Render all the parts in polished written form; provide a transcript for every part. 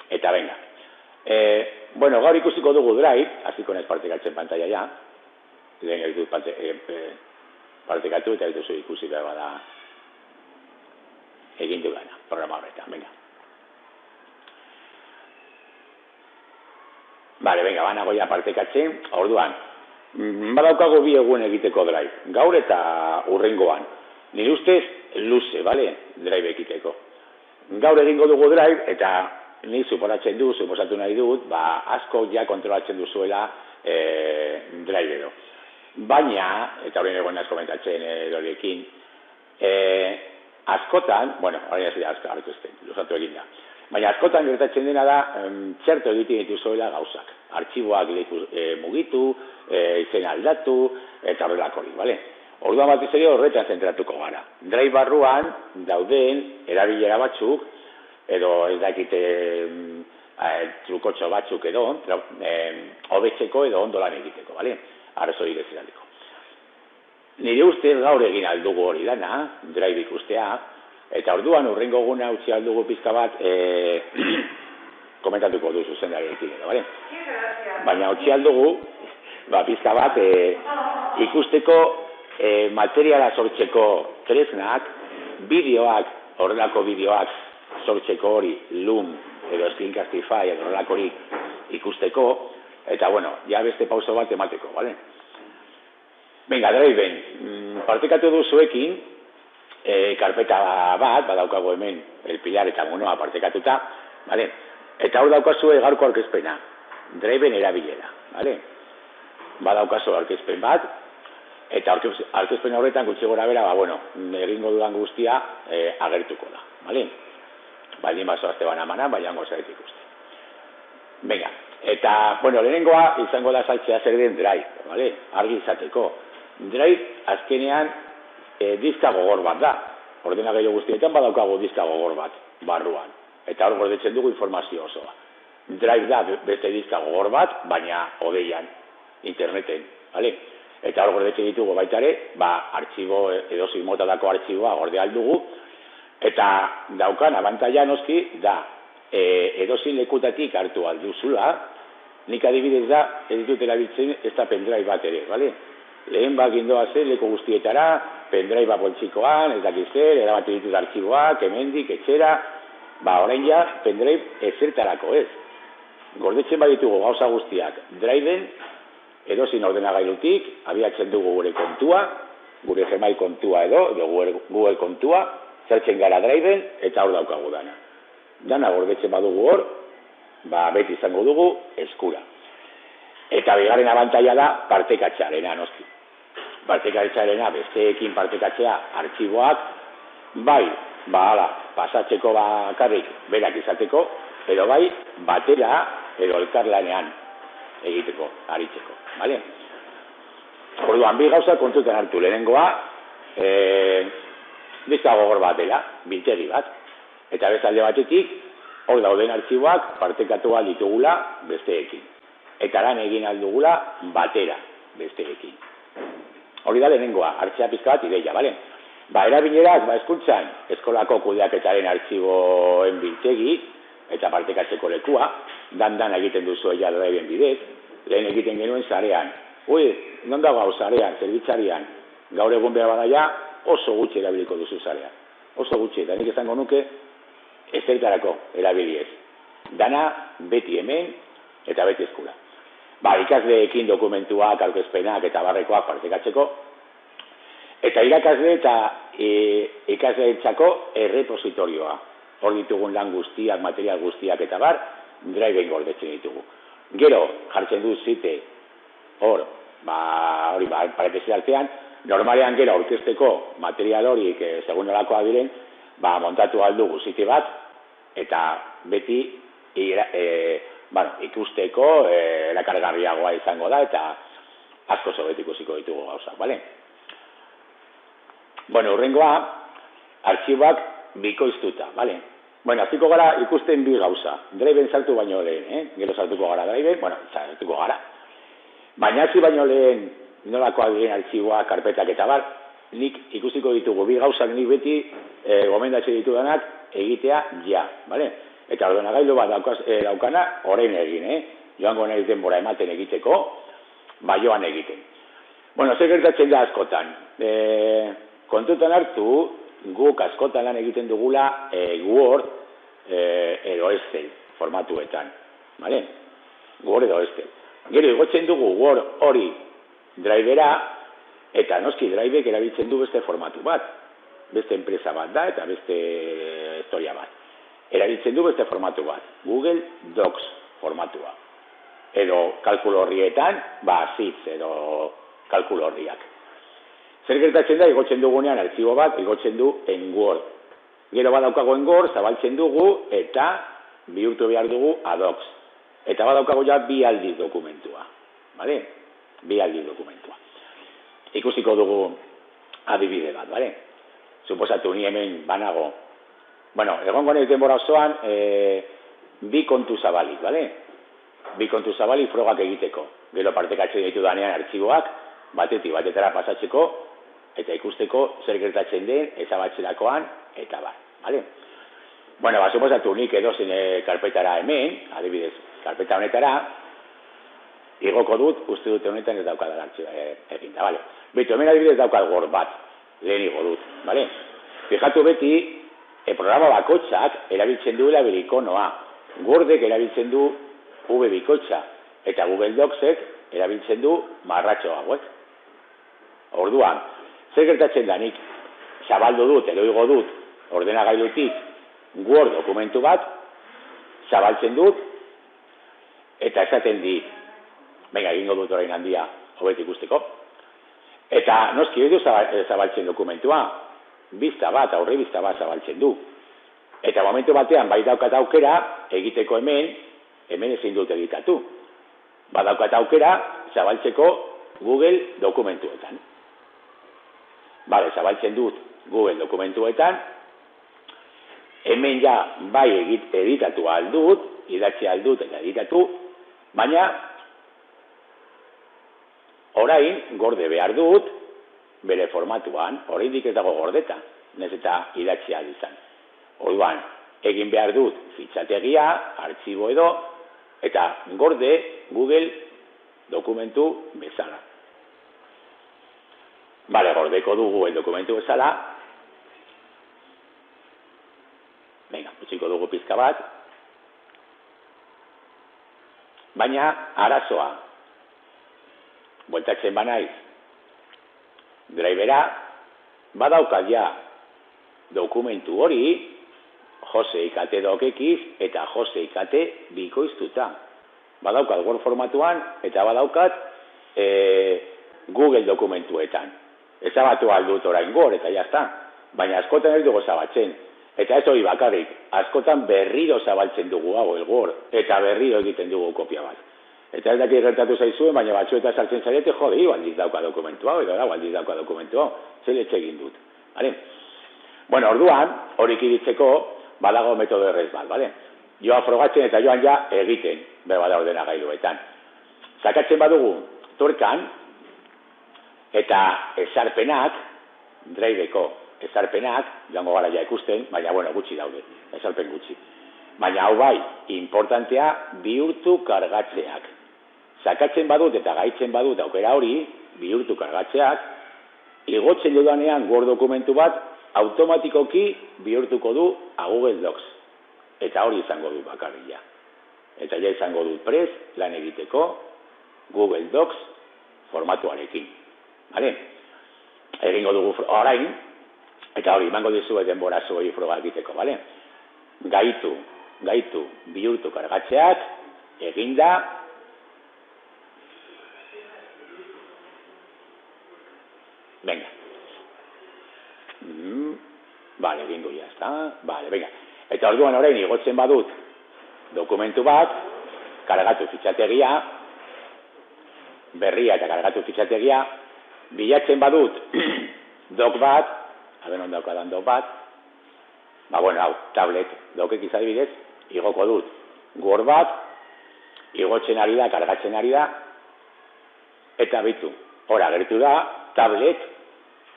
Eta venga. Bueno, gaur ikusiko dugu Drive, hasiko naiz partekatzen pantaila ja. Lehen ez dut partekatu eta ez duzu ikusi behar bada egin dudana, programa horretan, venga. Vale, venga, banago ja partekatzen, orduan, badaukago bi egun egiteko Drive, gaur eta hurrengoan. Nire ustez, luze, vale, Drive egiteko. Gaur egingo dugu Drive eta ni suposatu nahi dut, asko ja kontrolatzen duzuela Drive edo. Baina, eta horien egon naz komentatzen horiekin, askotan, bueno, horien ez dira hartu ezten, luzatu egin da, baina askotan gertatzen dena da, txerto egiten dituzuela gauzak. Artxiboak mugitu, izen aldatu, eta horrelako hori, bale? Orduan batez ere horretan zentratuko gara. Drive barruan dauden erabilera batzuk, edo ez dakite trukotxo batzuk edo, hobetzeko edo ondo lan egiteko, bale? Arrazoi geziraldeko. Nire uste gaur egin aldugu hori dana, Drive ikustea, eta orduan hurrengo guna utzi aldugu pizka bat, komentatuko duzu zendarekin edo, bale? Baina utzi aldugu, pizka bat, ikusteko materiala sortzeko tresnak, bideoak, horrelako bideoak sortzeko hori, Loom edo Screencastify edo horrelako hori ikusteko, eta bueno, ja beste pauso bat emateko, bale? Venga, Driven, partekatu duzuekin, karpeta bat, badaukago hemen, El Pilar eta Monoa partekatuta, bale? Eta hor daukazue gaurko aurkezpena, Driven erabilera, bale? Badaukazu aurkezpen bat, eta aurkezpen horretan gutxi gora bera, bueno, egingo dudan guztia agertuko da, bale? Baldin bazoazte banamana, baina gozaret ikuste. Venga, eta, bueno, lehenengoa izango da saltzea zer den Drive, bale? Argi izateko. Drive azkenean diska gogor bat da. Ordenagailu guztietan badaukago diska gogor bat, barruan. Eta hor gordetzen dugu informazio osoa. Drive da beste diska gogor bat, baina odeian, interneten, bale? Eta hor gordetzen ditugu baita ere, artxibo, edozein motadako artxiboa gorde aldugu, eta daukan abantaila noski da, edozein lekutatik hartu alduzula, nik adibidez da, ez dut erabiltzen ez da pendrive bat ere, bale? Lehen gindoa zen leku guztietara, pendrive poltsikoan, ez dakiz zer, erabatu ditut artxiboak, hemendik, etxera, orain ja, pendrive ezertarako ez. Gordetzen baditugu gauza guztiak, Driven, edozein ordenagailutik, abiatzen dugu gure kontua, gure Gmail kontua edo Google kontua, zertzen gara Driven, eta hor daukagu dana. Dana gordetzen badugu hor, beti izango dugu eskura. Eta bigarren abantaila da partekatzearena, noski. Partekatzearena, besteekin partekatzea artxiboak, pasatzeko bakarrik berak izateko, edo batera, edo elkarlanean egiteko, aritzeko, bale? Orduan, bi gauza kontutan hartu lehenengoa, diska gogor bat dela, biltegi bat, eta bezalde batetik, hor dauden artxiboak partekatu ditugula besteekin. Eta lan egin aldugula batera besteekin. Hori da lehenengoa, hartzea pizka bat ideia, bale? Erabilerak, eskuntzan, eskolako kudeaketaren artxiboen biltegi, eta partekatzeko lekua, dan egiten duzu ella Driven bidez, lehen egiten genuen zarean. Non dago hau zarean, zerbitzarian, gaur egun behar badaia, oso gutxi erabiliko duzu zarean. Oso gutxi, eta nik esango nuke, ezertarako erabiliez. Dana beti hemen eta beti eskura. Ikasleekin dokumentuak, aurkezpenak eta barrekoak partekatzeko. Eta irakasle eta ikasleentzako errepositorioa. Hor ditugun lan guztiak, material guztiak eta Driven gordetzen ditugu. Gero, jartzen du zite hor, paretesi artean, normalean gero aurkezteko material horiek segun nolakoa diren, montatu aldugu zite bat, eta beti ikusteko erakargarriagoa izango da, eta asko zobet ikusiko ditugu gauzak, bale? Hurrengoa, artxiboak bikoiztuta, bale? Hasiko gara ikusten bi gauza. Driven sartu baino lehen, gero sartuko gara Driven, sartuko gara. Baina hasi baino lehen nolakoa diren artxiboak, karpetak eta nik ikusiko ditugu bi gauzak nik beti gomendatzen ditudanak egitea ja, bale? Eta ordenagailu bat daukana, orain egin, joango nahi denbora ematen egiteko, joan egiten. Bueno, zer gertatzen da askotan. Kontutan hartu, guk askotan lan egiten dugula Word edo Excel formatuetan. Vale? Word edo Excel. Gero, igotzen dugu Word hori drivera, eta noski drivek erabiltzen du beste formatu bat. Beste enpresa bat da, eta beste historia bat. Erabiltzen du beste formatu bat. Google Docs formatua. Edo kalkulo horrietan, zitz edo kalkulo horriak. Zer gertatzen da, igotzen dugunean artxibo bat, igotzen du en Word. Gero badaukago en Word, zabaltzen dugu, eta bihurtu behar dugu a Docs. Eta badaukago ja bi aldiz dokumentua. Vale? Bi aldiz dokumentua. Ikusiko dugu adibide bat, vale? Suposatu ni hemen banago. Bueno, egongo nahi denbora osoan, bi kontu zabalik, vale? Bi kontu zabalik frogak egiteko. Gero partekatzen ditu danean artxiboak, batetik batetara pasatzeko, eta ikusteko zer gertatzen den, ezabatzerakoan, eta vale? Bueno, suposatu nik edozen karpetara hemen, adibidez, karpeta honetara, igoko dut, uste dute honetan ez daukadala eginda, vale? Beto, hemen adibidez daukad Word bat, lehen igo dut, vale? Fijatu beti, programa bakoitzak erabiltzen duela bere ikonoa, Wordek erabiltzen du V bikoitza, eta Google Docsek erabiltzen du marratxo hauek. Orduan, zer gertatzen da nik zabaldu dut, edo igo dut, ordenagailutik Word dokumentu bat, zabaltzen dut, eta esaten dit, venga, egingo dut orain handia, hobet ikusteko. Eta noski edo zabaltzen dokumentua, bizta bat, aurre bizta bat zabaltzen du. Eta momentu batean, bai daukat aukera, egiteko hemen ezin dut egitatu. Badaukat aukera, zabaltzeko Google dokumentuetan. Bale, zabaltzen dut Google dokumentuetan, hemen ja bai editatu aldut, idatzi aldut eta editatu, baina orain gorde behar dut bere formatuan, oraindik ez dago gordeta, nez eta idatzi izan. Orduan, egin behar dut fitxategia, artxibo edo, eta gorde Google dokumentu bezala. Bale, gordeko du Google dokumentu bezala. Venga, utziko dugu pizka bat. Baina, arazoa. Bueltatzen banaiz. Drivera, badaukat ja dokumentu hori, Jose IKT dokekiz eta Jose IKT bikoiztuta. Badaukat Word formatuan eta badaukat Google dokumentuetan. Ezabatu aldut orain Word eta jazta. Baina askotan ez dugu zabatzen. Eta ez hori bakarrik, askotan berriro zabaltzen dugu hau Word eta berriro egiten dugu kopia bat. Eta ez dakit gertatu zaizuen, baina batzuetan sartzen zarete, jode, aldiz dauka dokumentu hau, edo da, aldiz dauka dokumentu hau, zeletxe egin dut. Vale? Bueno, orduan, horik iritzeko, badago metodo errez bat, vale? Joan frogatzen eta joan ja egiten, bada ordenagailuetan. Sakatzen badugu, turkan, eta ezarpenak, driveko ezarpenak, joango gara ja ikusten, baina, bueno, gutxi daude, ezarpen gutxi. Baina hau bai, importantea bihurtu kargatzeak. Sakatzen badut eta gaitzen badut aukera hori, bihurtu kargatzeak, igotzen dudanean Word dokumentu bat, automatikoki bihurtuko du a Google Docs. Eta hori izango dut bakarria. Eta ja izango dut prest lan egiteko Google Docs formatuarekin. Vale? Egingo dugu orain, eta hori, emango dizu denbora zuei froga egiteko, vale? Gaitu, bihurtu kargatzeak, eginda, venga. Vale, egingo ya está, vale, venga. Eta orduan orain igotzen badut dokumentu bat, kargatu fitxategia, berria eta kargatu fitxategia, bilatzen badut doc bat, haben on daukadan doc bat, bueno, hau, tablet, dokek izadibidez, igoko dut Word bat, igotzen ari da, kargatzen ari da, eta bitu, hora gertu da, tablet,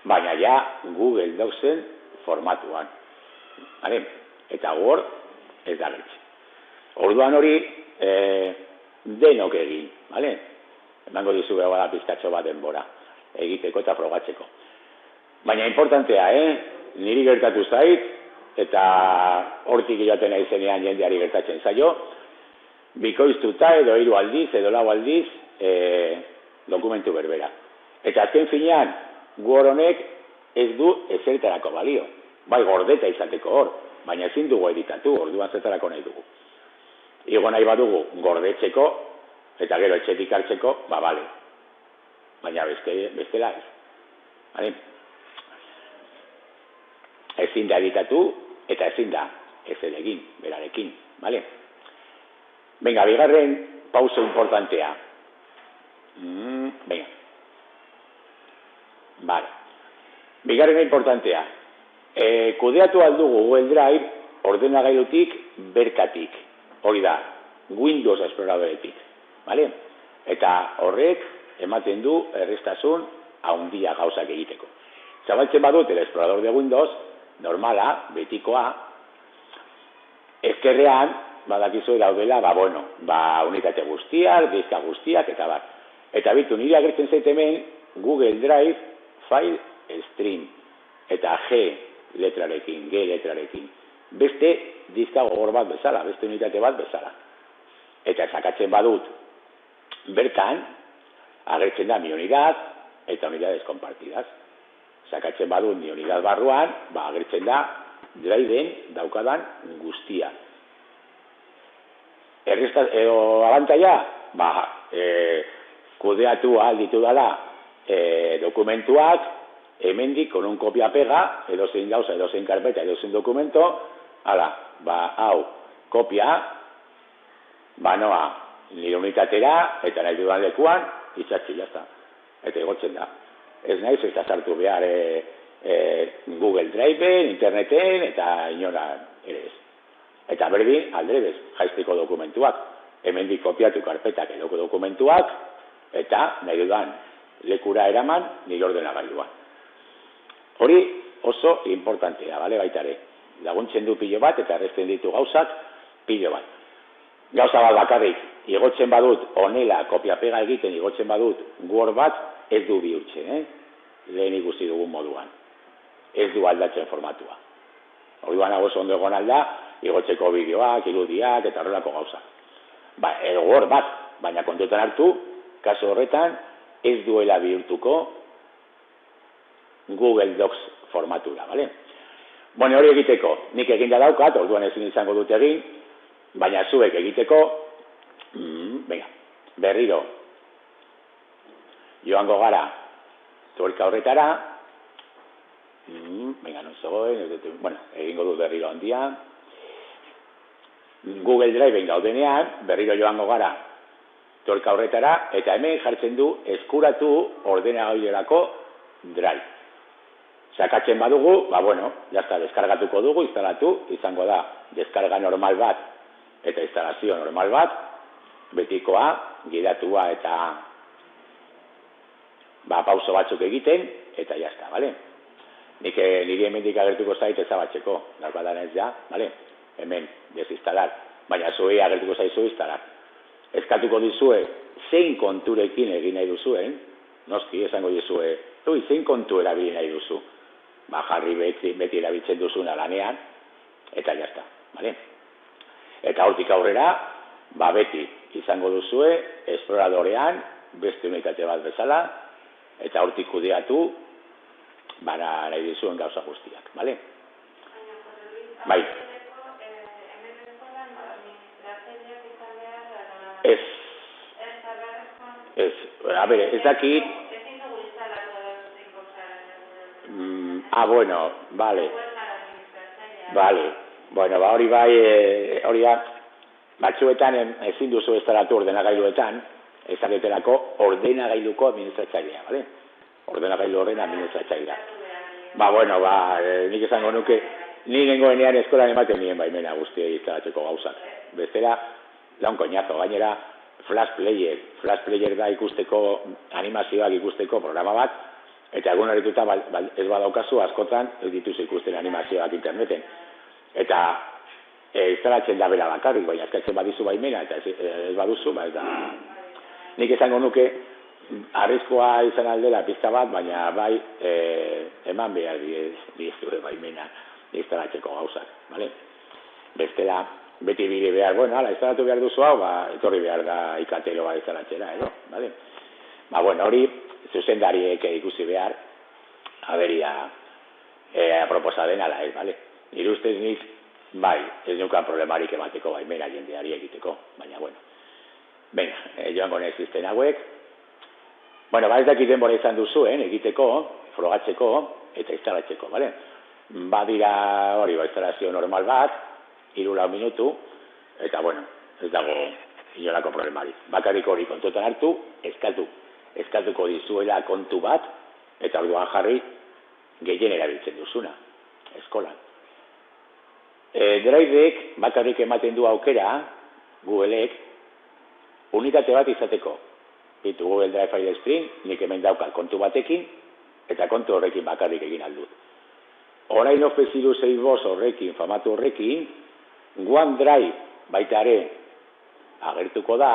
baina ja Google Docsen formatuan. Eta Word ez da gertzen. Orduan hori denok egin, bale? Emango dizu bada pizkatxo bat denbora egiteko eta frogatzeko. Baina importantea, niri gertatu zait, eta hortik joaten aizenean jendeari gertatzen zaio, bikoiztuta edo 3 aldiz, edo 4 aldiz dokumentu berbera. Eta azken finean, gu honek ez du ezertarako balio. Bai, gordeta izateko hor, baina ezin dugu editatu, orduan zertarako nahi dugu. Igo nahi badugu gordetzeko, eta gero etxetik hartzeko, bale. Baina bestela ez. Bale? Ezin da editatu, eta ezin da ezer egin, berarekin. Bale? Venga, bigarren pauso importantea. Venga. Vale. Bigarren importantea. Kudeatu aldugu Google Drive ordenagailutik bertatik. Hori da, Windows Exploradoretik. Vale? Eta horrek ematen du errestasun handia gauzak egiteko. Zabaltzen badut el explorador de Windows, normala, betikoa, ezkerrean, badakizu daudela, unitate guztiak, diska guztiak, eta bat. Eta bitu, nire agertzen zait hemen Google Drive File Stream. Eta G letrarekin. Beste diska gogor bat bezala, beste unitate bat bezala. Eta sakatzen badut, bertan, agertzen da mi unidad eta unidades compartidas. Sakatzen badut mi unidad barruan, agertzen da Driven daukadan guztia. Abantaia, kudeatu ahal ditu dela dokumentuak, hemendik con un kopia-pega, edozein gauza, edozein karpeta, edozein dokumento, hau, kopia, noa, nire unitatera, eta nahi dudan lekuan, itxatzi, jazta. Eta egotzen da. Ez naiz, ez da sartu behar Google Drive-en, interneten, eta inora ere ez. Eta berdin, aldrebez, jaizteko dokumentuak. Hemendik kopiatu karpetak edoko dokumentuak, eta nahi dudan lekura eraman nire ordenagailuan. Hori oso importantea, baitare. Laguntzen du pilo bat eta erresten ditu gauzak pilo bat. Gauza bat bakarrik, igotzen badut, honela kopia-pega egiten igotzen badut Word bat, ez du bihurtzen, lehen ikusi dugun moduan. Ez du aldatzen formatua. Orduan hau oso ondo egon alda, igotzeko bideoak, irudiak eta horrelako gauza. Edo Word bat, baina kontutan hartu, kasu horretan, ez duela bihurtuko Google Docs formatura, bale? Hori egiteko, nik eginda daukat, orduan ezin izango dut egin, baina zuek egiteko, berriro, joango gara, tuerka horretara, egingo dut berriro handia, Google Drive gaudenean, berriro joango gara, tuerka horretara, eta hemen jartzen du eskuratu ordenagailuerako Drive. Sakatzen badugu, jazta, deskargatuko dugu, instalatu, izango da, deskarga normal bat, eta instalazio normal bat, betikoa, gidatua eta pauso batzuk egiten, eta jazta, bale? Niri hemendik agertuko zait ezabatzeko, darbadan ez da, bale? Hemen, desinstalar, baina zuei agertuko zaizu instalar. Eskatuko dizue, zein konturekin egin nahi duzuen, noski, esango dizue, zein kontu erabili nahi duzu. Jarri beti erabiltzen duzuna lanean, eta jazta, bale? Eta hortik aurrera, beti izango duzue, esploradorean, beste unitate bat bezala, eta hortik kudeatu, nahi dizuen gauza guztiak, bale? Bai. Ez dakit. Vale. Hori hori da, batzuetan ezin duzu instalatu ordenagailuetan, ezaketelako ordenagailuko administratzailea, bale? Ordenagailu horren administratzailea. Nik esango nuke, nik nengoenean eskolan ematen nien baimena guztiei instalatzeko gauzak. Bestela, laun koñazo, gainera, Flash Player da ikusteko, animazioak ikusteko programa bat, eta egun horretuta ez badaukazu askotan ez dituzu ikusten animazioak interneten. Eta instalatzen da bera bakarrik, baina eskatzen badizu baimena, eta ez baduzu, eta nik esango nuke, arriskoa izan aldela pizka bat, baina bai eman behar dizue baimena instalatzeko gauzak, bale? Bestela, beti bide behar, bueno, ala, instalatu behar duzu hau, etorri behar da ikateloa instalatzera, edo, bale? Bueno, hori, zuzendariek ikusi behar, aberia proposa den ala ez, bale? Nire ustez nik, bai, ez nukan problemarik emateko baimena jendeari egiteko, baina, bueno. Venga, joango nezizten hauek. Bueno, ez dakit denbora izan duzuen, egiteko, frogatzeko eta instalatzeko, bale? Badira hori, instalazio normal bat, 3-4 minutu, eta, bueno, ez dago inolako problemarik. Bakarrik hori kontutan hartu, eskatuko dizuela kontu bat, eta orduan jarri gehien erabiltzen duzuna, eskolan. Drive-ek bakarrik ematen du aukera, Googleek, unitate bat izateko. Ditu Google Drive File Stream, nik hemen daukat kontu batekin, eta kontu horrekin bakarrik egin aldut. Orain ofeziru zeibos horrekin, famatu horrekin, OneDrive baita ere agertuko da,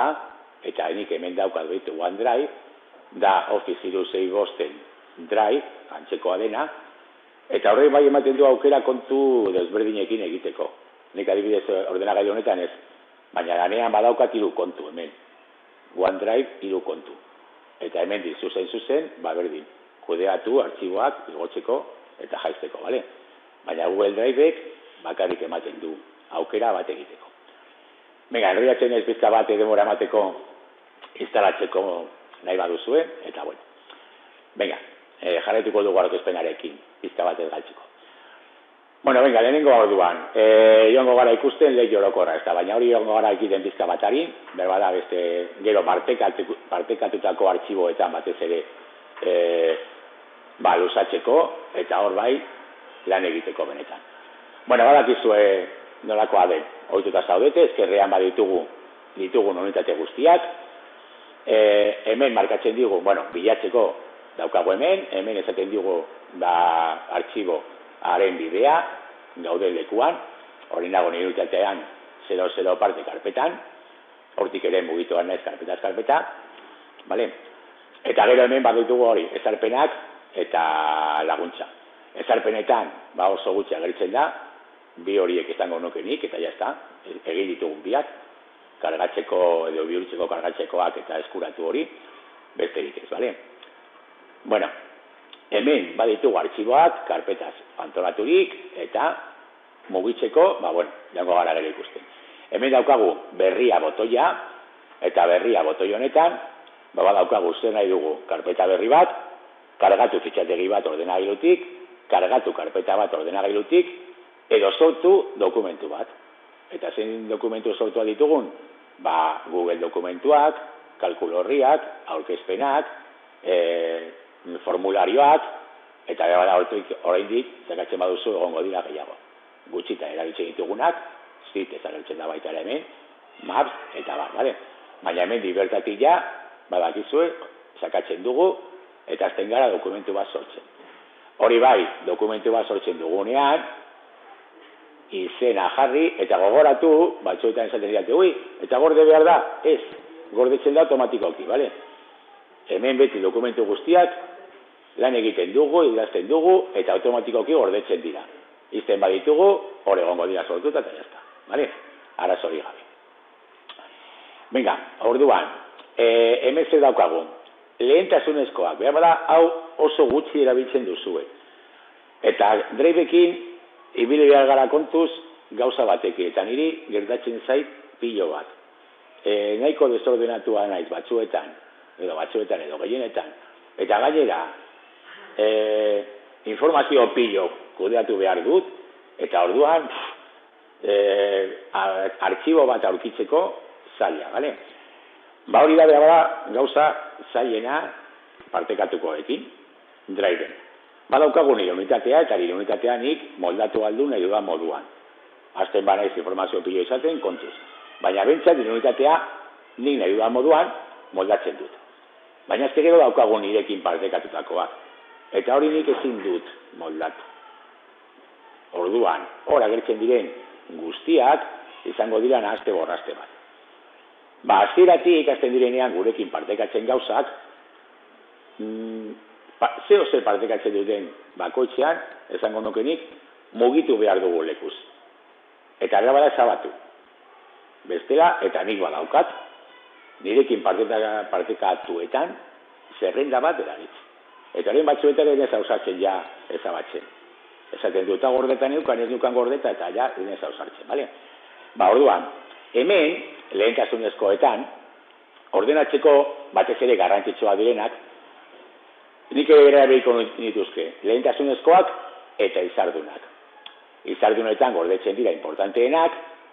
eta nik hemen daukat behitu OneDrive, da ofeziru zeibosten Drive, antzekoa dena, eta horrek bai ematen du aukera kontu desberdinekin egiteko. Nik adibidez ordenagailu honetan ez, baina lanean badaukat 3 kontu hemen. OneDrive 3 kontu. Eta hemen zuzen, berdin, kudeatu, artxiboak, igotzeko eta jaisteko, bale? Baina Google Drive-ek bakarrik ematen du aukera bat egiteko. Venga, enroiatzen ez pizka bat denbora emateko instalatzeko nahi baduzue, eta bueno. Venga, jarraituko dugu aurkezpenarekin, pizka bat ez galtzeko. Bueno, venga, lehenengo orduan, joango gara ikusten lehi orokorra, baina hori joango gara egiten pizka batari, berbada beste gero partekatutako artxiboetan batez ere luzatzeko, eta hor bai lan egiteko benetan. Bueno, badakizue nolakoa den, ohituta zaudete, ezkerrean ditugun unitate guztiak, hemen markatzen digu, bueno, bilatzeko daukagu hemen esaten digu artxibo haren bidea, gauden lekuan, hori nago nire unitatean 00 parte karpetan, hortik ere mugituan naiz karpeta, bale? Eta gero hemen baditugu hori, ezarpenak eta laguntza. Ezarpenetan, oso gutxi agertzen da, bi horiek izango nukenik, eta jazta, egin ditugun biak, kargatzeko edo bihurtzeko kargatzekoak eta eskuratu hori, besterik ez, bale? Bueno, hemen baditugu artxiboak, karpetaz antolaturik, eta mugitzeko, jango gara gero ikusten. Hemen daukagu berria botoia, eta berria botoi honetan, daukagu zer nahi dugu karpeta berri bat, kargatu fitxategi bat ordenagailutik, kargatu karpeta bat ordenagailutik, edo sortu dokumentu bat. Eta zein dokumentu sortua ditugun? Google dokumentuak, kalkulo horriak, aurkezpenak, formularioak, eta oraindik zekatzen baduzu egongo dira gehiago. Gutxita erabiltzen ditugunak, zitez agertzen da baita hemen, maps, eta bale? Baina hemen bertatik ja, badakizue, zakatzen dugu, eta azten gara dokumentu bat sortzen. Hori bai, dokumentu bat sortzen dugunean, izena jarri, eta gogoratu, batzuetan esaten dira, eta gorde behar da, ez, gordetzen da automatikoki, bale? Hemen beti dokumentu guztiak, lan egiten dugu, idazten dugu, eta automatikoki gordetzen dira. Izten baditugu, hor egongo dira sortuta, eta jazta, bale? Arazori gabe. Venga, orduan, hemen zer daukagu, lehentasunezkoak, behar bada, hau oso gutxi erabiltzen duzue. Eta Drive-ekin, ibili behar gara kontuz, gauza batekin, eta niri gertatzen zait pilo bat. Nahiko desordenatua naiz batzuetan edo gehienetan, eta gainera, informazio pilo kudeatu behar dut, eta orduan, artxibo bat aurkitzeko zaila, bale? Hori da behar gauza zailena partekatukoekin, Drive-en. Badaukagu nire unitatea, eta nire unitatea nik moldatu aldu nahi dudan moduan. Azten banaiz informazio pilo izaten, kontuz. Baina bentsat nire unitatea nik nahi dudan moduan moldatzen dut. Baina azte gero daukagu nirekin partekatutakoak. Eta hori nik ezin dut moldatu. Orduan, hor agertzen diren guztiak izango dira nahaste borraste bat. Hasieratik ikasten direnean gurekin partekatzen gauzak, zer partekatzen duten bakoitzean, esango nukenik, mugitu behar dugu lekuz. Eta gara bada ezabatu. Bestela, eta nik badaukat, nirekin partekatuetan, zerrenda bat eragitz. Eta horien batzuetan ez hausatzen ja ezabatzen. Esaten duta gordetan eukan, ez nukan gordeta, eta ja ez hausartzen, bale? Orduan, hemen, lehentasunezkoetan, ordenatzeko batez ere garrantzitsua direnak, nik ere behiko nituzke, lehentasunezkoak eta izardunak. Izardunetan gordetzen dira importanteenak,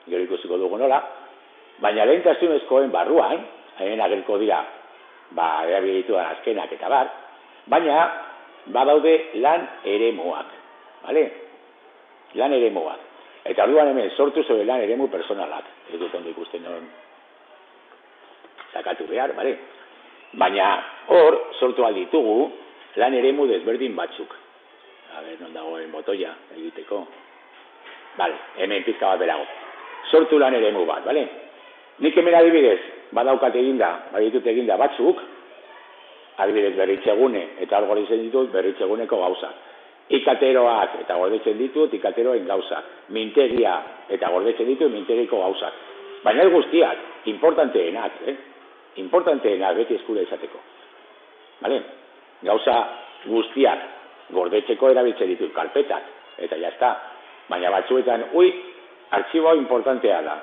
gero ikusiko dugu nola, baina lehentasunezkoen barruan, hemen ageriko dira, erabilituan azkenak eta bar, baina badaude lan eremuak, bale? Lan eremuak. Eta orduan hemen sortu zure lan eremu personalak, ez dut ondo ikusten non sakatu behar, bale? Baina hor sortu alditugu lan eremu desberdin batzuk. Non dagoen botoia egiteko. Bale, hemen pizka bat berago. Sortu lan eremu bat, bale? Nik hemen adibidez, badaukat eginda, baditut eginda batzuk, adibidez berritzegune, eta hor gordetzen ditut berritzeguneko gauzak. Ikateroak eta gordetzen ditut ikateroen gauzak. Mintegia eta gordetzen ditut mintegiko gauzak. Baina ez guztiak, importanteenak, importanteenak beti eskura izateko. Bale? Gauza guztiak gordetzeko erabiltzen ditut karpetak, eta jazta. Baina batzuetan, artxiboa importantea da,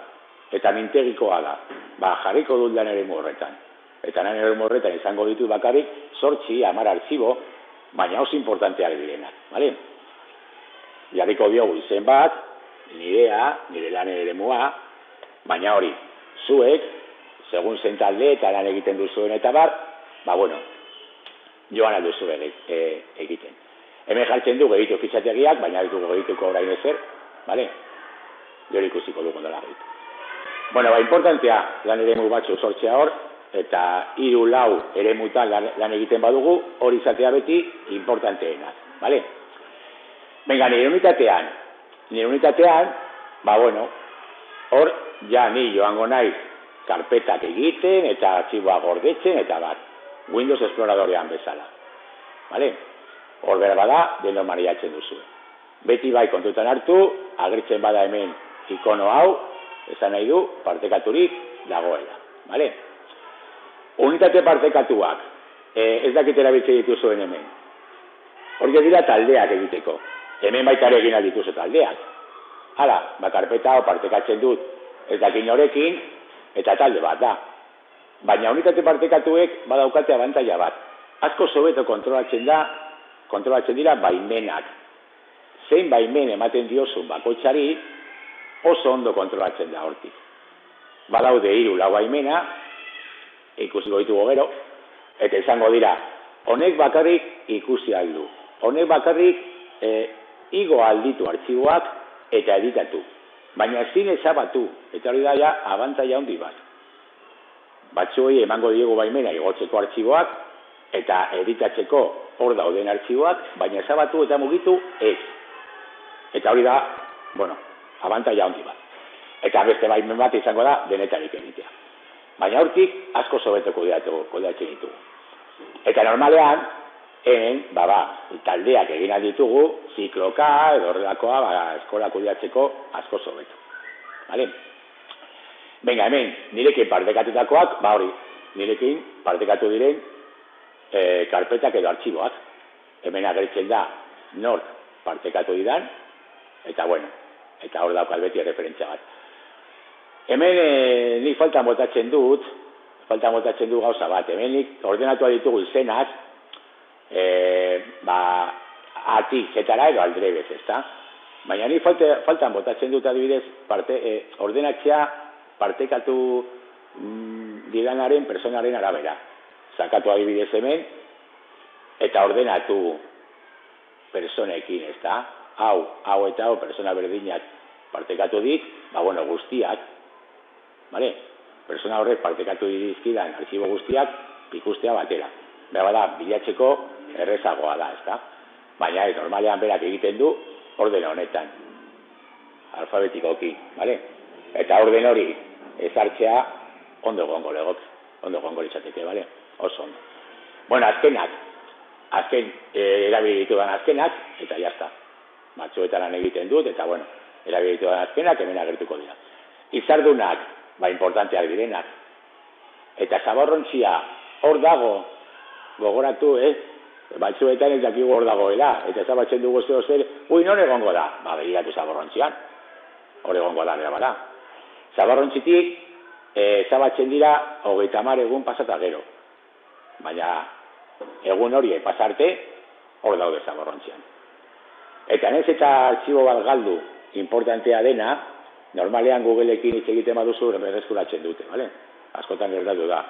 eta mintegikoa da. Jarriko dut lan eremu horretan. Eta lan eremu horretan izango ditut bakarrik 8-10 artxibo, baina oso importanteak direnak, bale? Jarriko diogu izen bat, nirea, nire lan eremua, baina hori, zuek, segun zen talde eta lan egiten duzuen eta bar, joan alduzu egiten. Hemen jartzen du gehitu fitxategiak, baina ez dugu gehituko orain ezer, bale? Gero ikusiko dugu nola gehitu. Importantea lan eremu batzu sortzea hor, eta 3-4 eremutan lan egiten badugu, hori izatea beti importanteenak, bale? Venga, nire unitatean, hor, ja ni joango naiz karpetak egiten, eta artxiboa gordetzen, eta bar, Windows Exploradorean bezala, bale? Hor bera bada, deno maniatzen duzu. Beti bai kontutan hartu, agertzen bada hemen ikono hau, esan nahi du, partekaturik dagoela, bale? Unitate partekatuak, ez dakit erabiltzen dituzuen hemen. Horiek dira taldeak egiteko. Hemen baita ere egin aldituzu taldeak. Hala, karpeta hau partekatzen dut ez dakin norekin, eta talde bat da. Baina unitate partekatuek badaukate abantaila bat. Asko hobeto kontrolatzen dira baimenak. Zein baimen ematen diozun bakoitzari, oso ondo kontrolatzen da hortik. Badaude 3-4 baimena, ikusiko ditugu gero, eta izango dira, honek bakarrik ikusi aldu. Honek bakarrik igo alditu artxiboak eta editatu. Baina ezin ezabatu, eta hori da ja abantaila handi bat. Batzuei emango diegu baimena igotzeko artxiboak, eta editatzeko hor dauden artxiboak, baina ezabatu eta mugitu ez. Eta hori da, abantaila handi bat. Eta beste baimen bat izango da denetarik egitea. Baina hortik asko hobeto kudeatzen ditugu. Eta normalean, hemen, taldeak egin ditugu, zikloka edo horrelakoa, eskola kudeatzeko asko hobeto. Bale? Venga, hemen, nirekin partekatutakoak, nirekin partekatu diren karpetak edo artxiboak. Hemen agertzen da nork partekatu didan, eta eta hor daukal beti referentzia bat. Hemen nik faltan botatzen du gauza bat. Hemen nik ordenatua ditugu izenak, atik zetara edo aldrebez, ezta? Baina nik faltan botatzen dut adibidez ordenatzea partekatu didanaren personaren arabera. Zakatu adibidez hemen, eta ordenatu personekin, ezta? Hau eta hau persona berdinak partekatu dit, guztiak, bale? Persona horrek partekatu dizkidan artxibo guztiak ikustea batera. Bada, bilatzeko errezagoa da, ezta? Baina normalean berak egiten du ordena honetan. alfabetikoki, bale? Eta orden hori ezartzea ondo egongo legoke, ondo egongo litzateke, bale? Oso ondo. Bueno, azken erabilitu dan azkenak, eta jazta. Batzuetan lan egiten dut, eta bueno, erabilitu dan azkenak, hemen agertuko dira. Izardunak, importanteak direnak. Eta zaborrontzia, hor dago, gogoratu, batzuetan ez dakigu hor dagoela, eta ezabatzen dugu zer, non egongo da? Begiratu zaborrontzian, hor egongo da, bera bada. Zaborrontzitik, ezabatzen dira, 30 egun pasata gero. Baina, egun hori pasarte, hor daude zaborrontzian. Eta nez eta artxibo bat galdu, importantea dena, normalean Googleekin hitz egiten baduzu berreskuratzen dute, bale? Askotan gertatu da.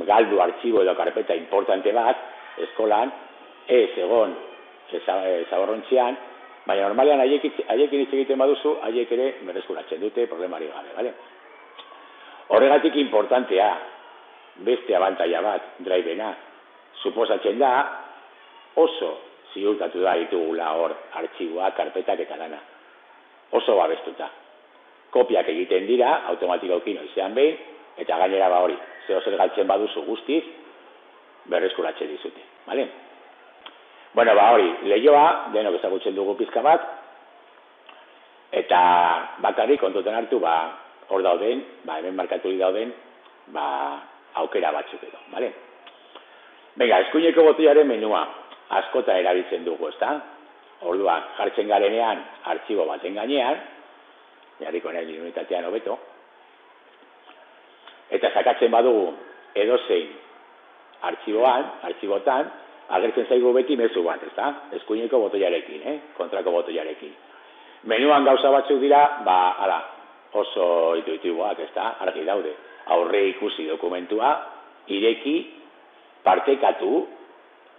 Galdu artxibo edo karpeta importante bat, eskolan, ez egon zaborrontzian, baina normalean haiekin hitz egiten baduzu, haiek ere berreskuratzen dute, problemari gabe, bale? Horregatik importantea, beste abantaila bat, drivena, suposatzen da, oso ziurtatu da ditugula hor artxiboak, karpetak eta lana. Oso babestuta. Kopiak egiten dira, automatikoki noizean behin, eta gainera hori, zer galtzen baduzu guztiz, berreskuratzen dizute, bale? Bueno, hori, lehioa, denok ezagutzen dugu pizka bat, eta bakarrik kontutan hartu, hor dauden, hemen markaturik dauden, aukera batzuk edo, bale? Venga, eskuineko botoiaren menua, askota erabiltzen dugu, ezta? Orduan, jartzen garenean, artxibo baten gainean, jarriko nahi unitatean hobeto, eta sakatzen badugu edozein artxibotan, agertzen zaigu beti mezu bat, ezta? Eskuineko botoiarekin, kontrako botoiarekin. Menuan gauza batzuk dira, oso intuitiboak, ezta? Argi daude. Aurre ikusi dokumentua, ireki, partekatu,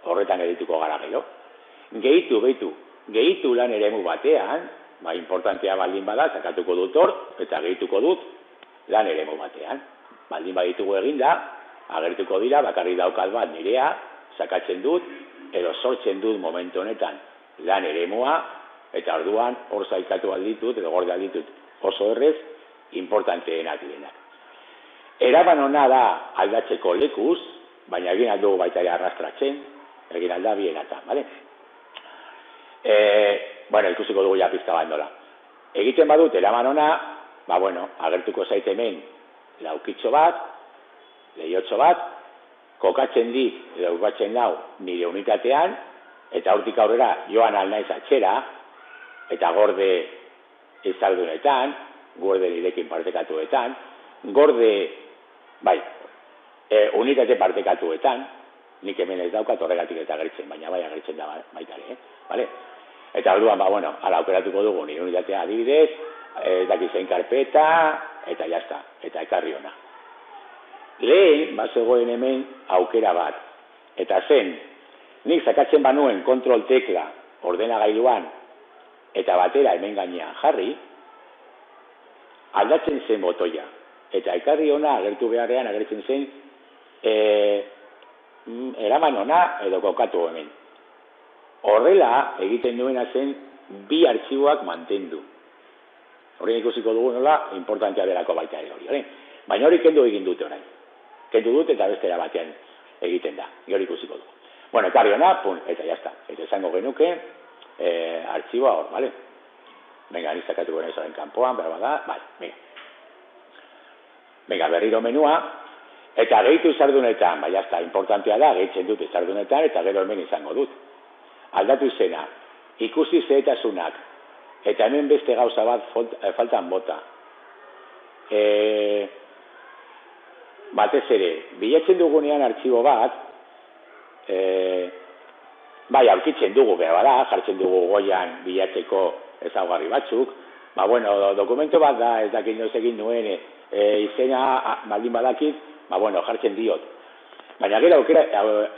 horretan edituko gara gero. Gehitu lan eremu batean, importantea baldin bada, sakatuko dut hor, eta gehituko dut lan eremu batean. Baldin baditugu eginda, agertuko dira, bakarrik daukat bat nirea, sakatzen dut, edo sortzen dut momentu honetan lan eremua, eta orduan hor zaikatu alditut, edo gorde alditut oso errez, importanteenak direnak. Eraban hona da aldatzeko lekuz, baina egin aldugu baita ere arrastratzen, egin alda bienatan, bale? Ikusiko dugu ja pizka bat nola. Egiten badut, eraban hona, agertuko zaite hemen laukitxo bat, lehiotxo bat, kokatzen dit, edo urbatzen nau, nire unitatean, eta hortik aurrera joan alnaiz atxera, eta gorde izaldunetan, gorde nirekin partekatuetan, gorde, unitate partekatuetan, nik hemen ez daukat horregatik eta agertzen, baina agertzen da baitare, bale? Eta orduan, ala aukeratuko dugu nire unitatea adibidez, dakizein karpeta, eta jazta, eta ekarri ona. Lehen, zegoen hemen aukera bat, eta zen, nik sakatzen banuen kontrol tekla ordenagailuan, eta batera hemen gainean jarri, aldatzen zen botoia. Eta ekarri ona agertu beharrean agertzen zen eraman ona edo kokatu hemen. Horrela egiten duena zen bi artxiboak mantendu. Horren ikusiko dugu nola importantea delako baita ere hori. Baina hori kendu egin dute orain. Kendu dut eta bestera batean egiten da. Hori ikusiko dugu. Ekarri ona, eta jazta. Eta esango genuke artxiboa hor, bale? Venga, nizakatuko nezaren kanpoan, berba da, Venga, berriro menua, eta gehitu izardunetan, jazta, importantea da, gehitzen dut izardunetan, eta gero hemen izango dut. Aldatu izena, ikusi zehetasunak, eta hemen beste gauza bat faltan bota. Batez ere, bilatzen dugunean artxibo bat, aurkitzen dugu behar da, jartzen dugu goian bilatzeko ezaugarri batzuk, dokumento bat da, ez dakit noiz egin nuen, izena baldin badakit, jartzen diot. Baina gero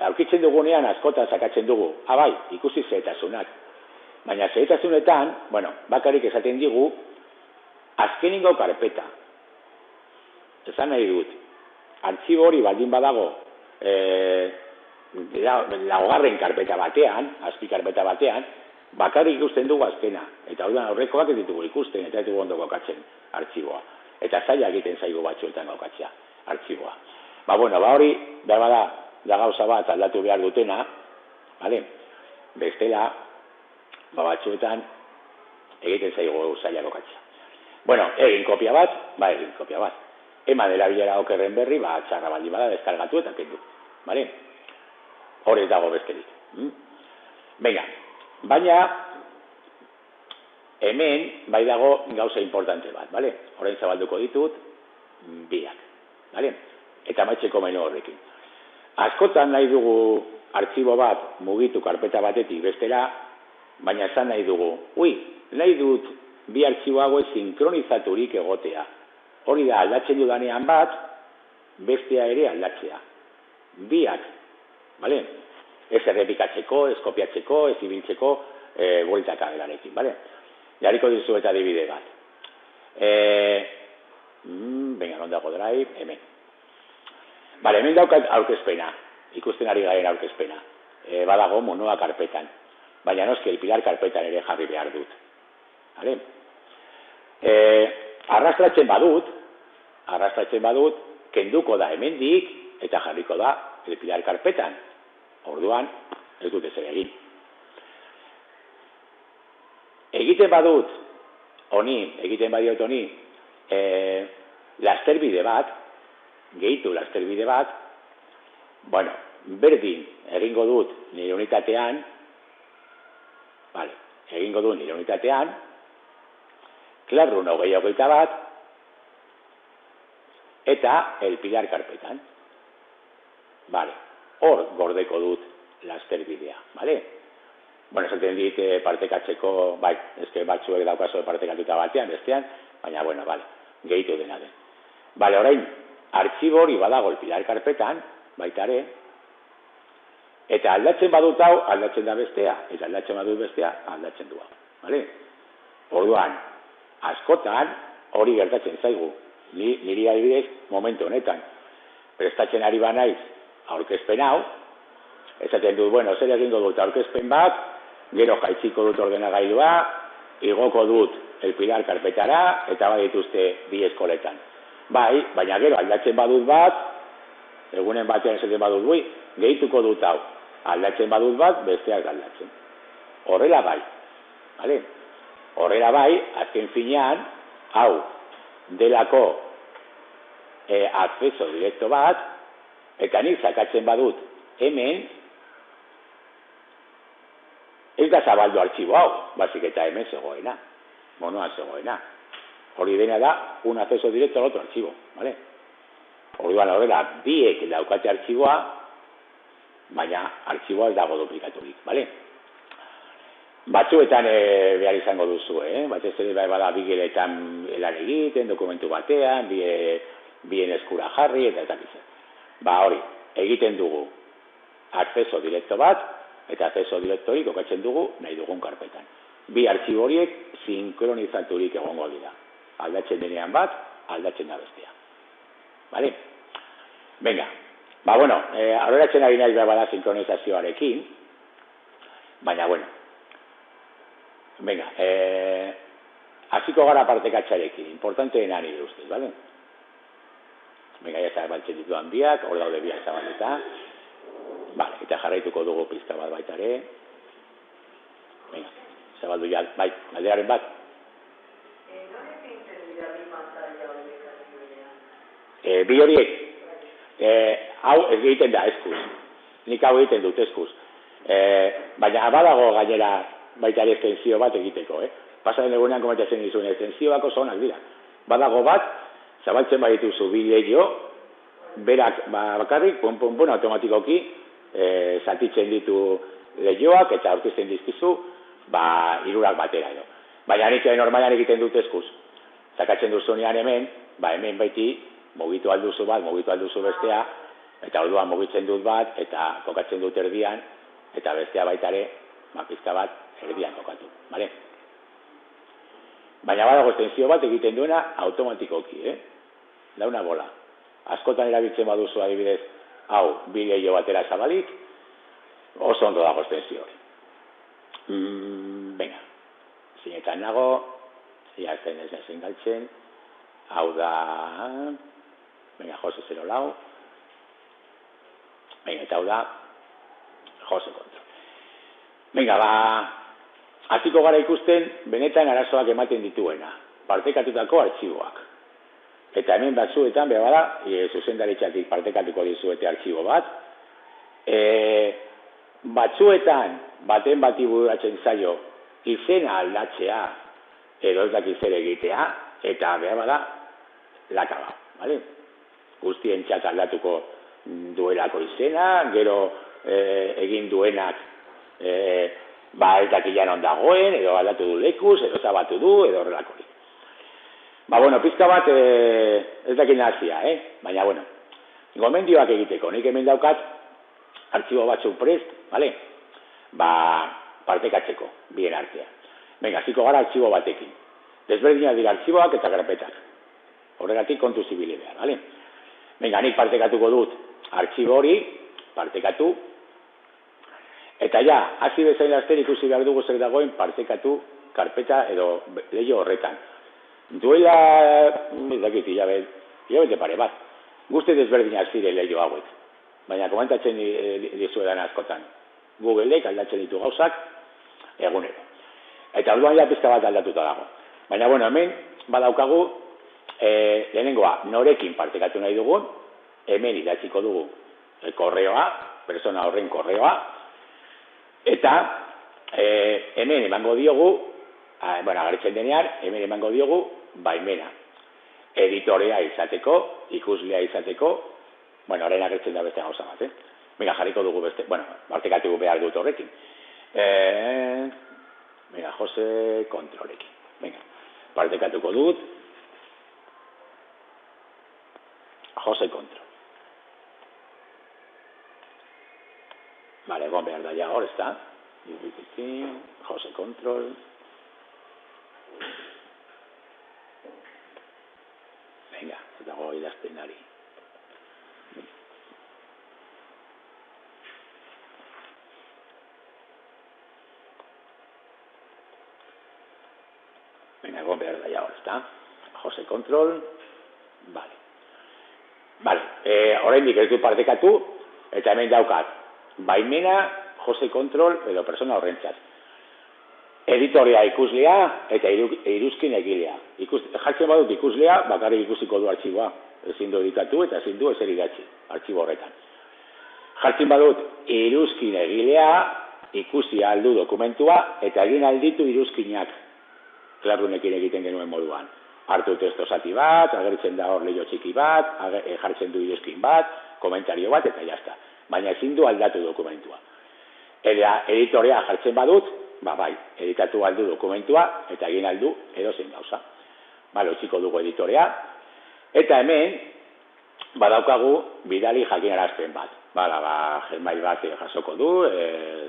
aurkitzen dugunean askota sakatzen dugu, ikusi zehetasunak. Baina zehetasunetan, bakarrik esaten digu, azkeningo karpeta. Esan nahi dut, artxibo hori baldin badago, laugarren karpeta batean, azpi karpeta batean, bakarrik ikusten dugu azkena, eta orduan aurrekoak ez ditugu ikusten, eta ez dugu ondo kokatzen artxiboa. Eta zaila egiten zaigu batzuetan kokatzea artxiboa. Hori, behar da gauza bat aldatu behar dutena, bestela, batzuetan egiten zaigu zaila kokatzea. Egin kopia bat, eman erabilera okerren berri, txarra baldin bada, deskargatu eta kendu. Hori ez dago besterik. Baina, hemen bai dago gauza importante bat, orain zabalduko ditut, biak. Eta maitzeko menu horrekin. Askotan nahi dugu artxibo bat mugitu karpeta batetik bestera, baina esan nahi dugu, nahi dut bi artxibo hauek sinkronizaturik egotea. Hori da, aldatzen dudanean bat, bestea ere aldatzea. Biak, ez errepikatzeko, ez kopiatzeko, ez ibiltzeko, bueltaka delarekin, Jarriko dizu eta adibide bat. Non dago drive, hemen. Hemen daukat aurkezpena, ikusten ari garen aurkezpena. Badago monoa karpetan, baina noski el pilar karpetan ere jarri behar dut. Arrastratzen badut, kenduko da hemendik eta jarriko da el pilar karpetan. Orduan, ez dut ezer egin. Egiten badiot honi, lasterbide bat, gehitu lasterbide bat, berdin egingo dut nire unitatean, Classroom 2021 eta el pilar karpetan. Hor gordeko dut lasterbidea, esaten dit partekatzeko, eske batzuek daukazu partekatuta batean, bestean, baina, gehitu dena den. Orain, artxibo hori badago el pilar karpetan, baita ere, eta aldatzen badut hau, aldatzen da bestea, eta aldatzen badut bestea, aldatzen du hau. Orduan, askotan hori gertatzen zaigu, niri adibidez momentu honetan, prestatzen ari banaiz aurkezpen hau, esaten dut, zer egingo dut aurkezpen bat, gero jaitziko dut ordenagailua, igoko dut el pilar karpetara, eta dituzte bi eskoletan. Baina gero aldatzen badut bat, egunen batean esaten badut, gehituko dut hau, aldatzen badut bat, besteak aldatzen. Horrela bai, azken finean, hau delako acceso directo bat, eta nik sakatzen badut hemen, ez da zabaldu artxibo hau, basik eta hemen zegoena, monoan zegoena. Hori dena da, un acceso directo al otro archivo, Orduan horrela, biek daukate artxiboa, baina artxiboa ez dago duplikaturik, Batzuetan behar izango duzu, batez ere bada bigeletan lan egiten, dokumentu batean, bien eskura jarri, eta hori, egiten dugu acceso directo bat, eta acceso directo hori kokatzen dugu nahi dugun karpetan. Bi artxibo horiek sinkronizaturik egongo dira. Aldatzen denean bat, aldatzen da bestea. Aurreratzen ari nahi behar sinkronizazioarekin, baina, hasiko gara partekatxarekin, importanteena nire ustez, ya zabaltzen dituan biak, hor daude biak zabaleta, eta jarraituko dugu pizka bat baita ere, zabaldu ja, galderaren bat. Bi horiek, hau ez egiten da eskuz, nik hau egiten dut eskuz, baina badago gainera baita ere estensio bat egiteko, Pasaren egunean komentatzen dizuen estenzioak oso onak dira. Badago bat, zabaltzen badituzu bi leiho, berak bakarrik, pun, automatikoki, zatitzen ditu leihoak eta aurkezten dizkizu, hirurak batera edo. Baina nik normalan egiten dut eskuz. Zakatzen duzunean hemen baiti, mugitu alduzu bat, mugitu alduzu bestea, eta orduan mugitzen dut bat, eta kokatzen dut erdian, eta bestea baita ere, pizka bat erdian kokatu, Baina badago estensio bat egiten duena automatikoki, da una bola. Askotan erabiltzen baduzu adibidez, hau, bi leiho batera zabalik, oso ondo dago estensio hori. Benetan nago, jazten ez nezen galtzen, hau da, venga, Jose 04, venga, eta hau da, Jose Kontrol. Venga, hasiko gara ikusten, benetan arazoak ematen dituena, partekatutako artxiboak. Eta hemen batzuetan, behar bada, zuzendaritzatik partekatuko dizuete artxibo bat, batzuetan, baten bati bururatzen zaio, izena aldatzea, edo ez dakiz ere egitea, eta behar bada, lakaba, bale? Guztien txat aldatuko duelako izena, gero egin duenak ez dakilan ondagoen, edo aldatu du lekuz, edo zabatu du, edo horrelako. Bueno, pizka bat ez dakin nazia, baina, bueno, gomendioak egiteko, nik hemen daukat, artxibo batzuk prest, bale? Partekatzeko, bien artea. Venga, ziko gara artxibo batekin. Desberdinak dira artxiboak eta karpetak. Horregatik kontu zibili behar, bale? Venga, nik partekatuko dut artxibo hori, partekatu, eta ja, hasi bezain laster ikusi behar dugu zer dagoen partekatu karpeta edo leio horretan. Duela, ez dakit, hilabete pare bat, guzti desberdinak zire leio hauek. Baina komentatzen dizuedan askotan. Googleek aldatzen ditu gauzak, egunero. Eta orduan ja pizka bat aldatuta dago. Baina, bueno, hemen badaukagu, lehenengoa, norekin partekatu nahi dugun, hemen idatziko dugu korreoa, persona horren korreoa, eta hemen emango diogu, agertzen denean, hemen emango diogu baimena. Editorea izateko, ikuslea izateko, orain agertzen da beste gauza bat, Venga, jarriko dugu beste, partekatu behar dut horrekin. Venga, Jose Kontrolekin. Venga, partekatuko dut. Jose Kontrol. Vale, egon behar da ja hor, ez da. Jose Kontrol. Venga, ez dago idazten ari. Venga, egon behar da ja hor, ez da. Jose Kontrol. Vale. Vale, oraindik ez du partekatu, eta hemen daukat, baimena, Jose Kontrol, edo persona horrentzat. Editorea ikuslea, eta iruzkin egilea. Jartzen badut ikuslea, bakarrik ikusiko du artxiboa. Ezin du editatu eta ezin du ezer idatzi, artxibo horretan. Jartzen badut iruzkin egilea, ikusi aldu dokumentua, eta egin alditu iruzkinak, klarrunekin egiten genuen moduan. Hartu testo zati bat, agertzen da hor leio txiki bat, jartzen du iruzkin bat, komentario bat, eta jazta. Baina ezin du aldatu dokumentua. Editorea jartzen badut, bai, editatu aldu dokumentua, eta egin aldu edozein gauza. Utziko dugu editorea, eta hemen, badaukagu bidali jakinarazpen bat. Gmail bat jasoko du,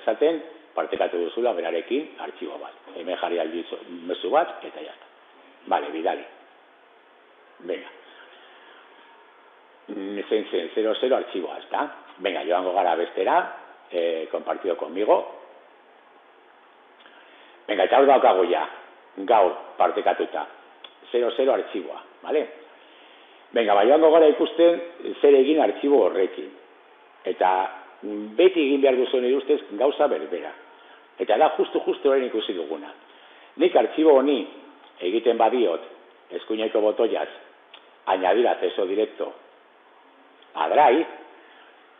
esaten, partekatu duzula berarekin artxibo bat. Hemen jarri aldi mezu bat, eta jazta. Bidali. Venga. Zein 00 artxiboa, ez da? Venga, joango gara bestera, compartido conmigo. Venga, eta hor daukagu ja, gaur partekatuta. 00 artxiboa, bale? Venga, joango gara ikusten zer egin artxibo horrekin. Eta beti egin behar duzuen irustez gauza berbera. Eta da justu horrein ikusi duguna. Nik artxibo honi egiten badiot, eskuineko botoiaz, añadir acceso directo a Drive,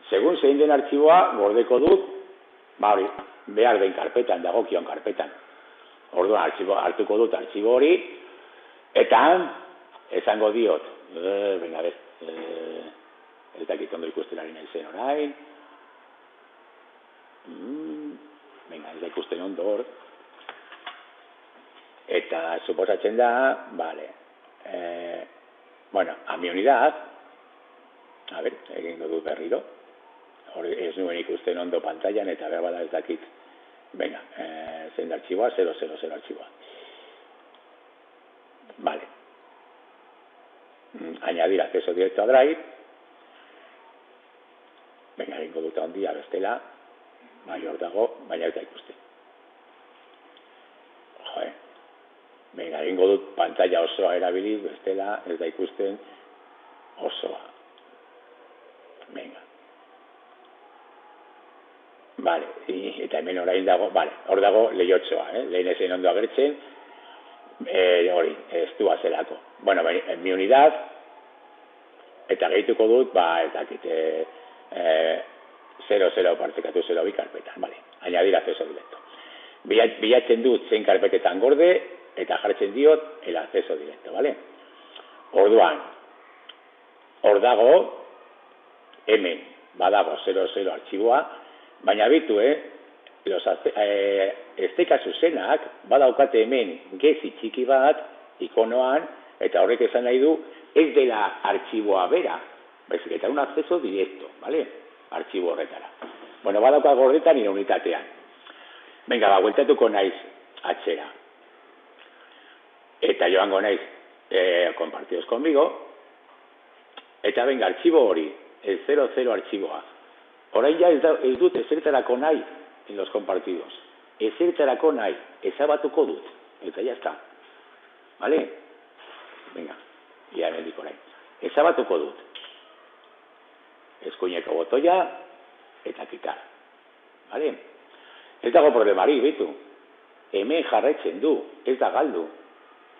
segun zein den artxiboa gordeko dut, behar den karpetan, dagokion karpetan. Orduan hartuko dut artxibo hori, eta esango diot, ez dakit ondo ikusten ari nahi zen orain, ez da ikusten ondo hor, eta suposatzen da, a mi unidad, egingo dut berriro, hori ez nuen ikusten ondo pantailan, eta behar bada ez dakit, zein da artxiboa, 000 artxiboa. Añadir acceso directo a Drive, egingo dut handia bestela, hor dago, baina ez da ikusten. Venga, egingo dut pantalla osoa erabiliz, bestela ez da ikusten osoa. Venga. Vale, eta hemen orain dago, vale, hor dago lehiotxoa, lehen ezen ondo agertzen, hori, ez du azelako. Bueno, mi unidad, eta gehituko dut, ez dakit, 0-0 partekatu 0 bi karpetan, vale, añadir acceso directo. Bilatzen dut zein karpetetan gorde, eta jartzen diot el acceso directo, vale? Orduan, hor dago, hemen, badago 0-0 artxiboa, baina bitu, esteka zuzenak badaukate hemen gezi txiki bat ikonoan, eta horrek esan nahi du ez dela artxiboa bera, baizik eta un acceso directo, vale? Artxibo horretara. Bueno, badauka gordetan nire unitatean. Venga, bueltatuko naiz atxera. Eta joango naiz compartidos conmigo, eta venga, artxibo hori, el 00 artxiboa. Orain ja ez dut ezertarako nahi en los compartidos. Ezertarako nahi, ezabatuko dut. Eta ya está. Vale? Venga, ya me dico orain. Ezabatuko dut. Eskuineko botoia eta quitar. Vale? Ez dago problemari, bitu. Hemen jarraitzen du, ez da galdu.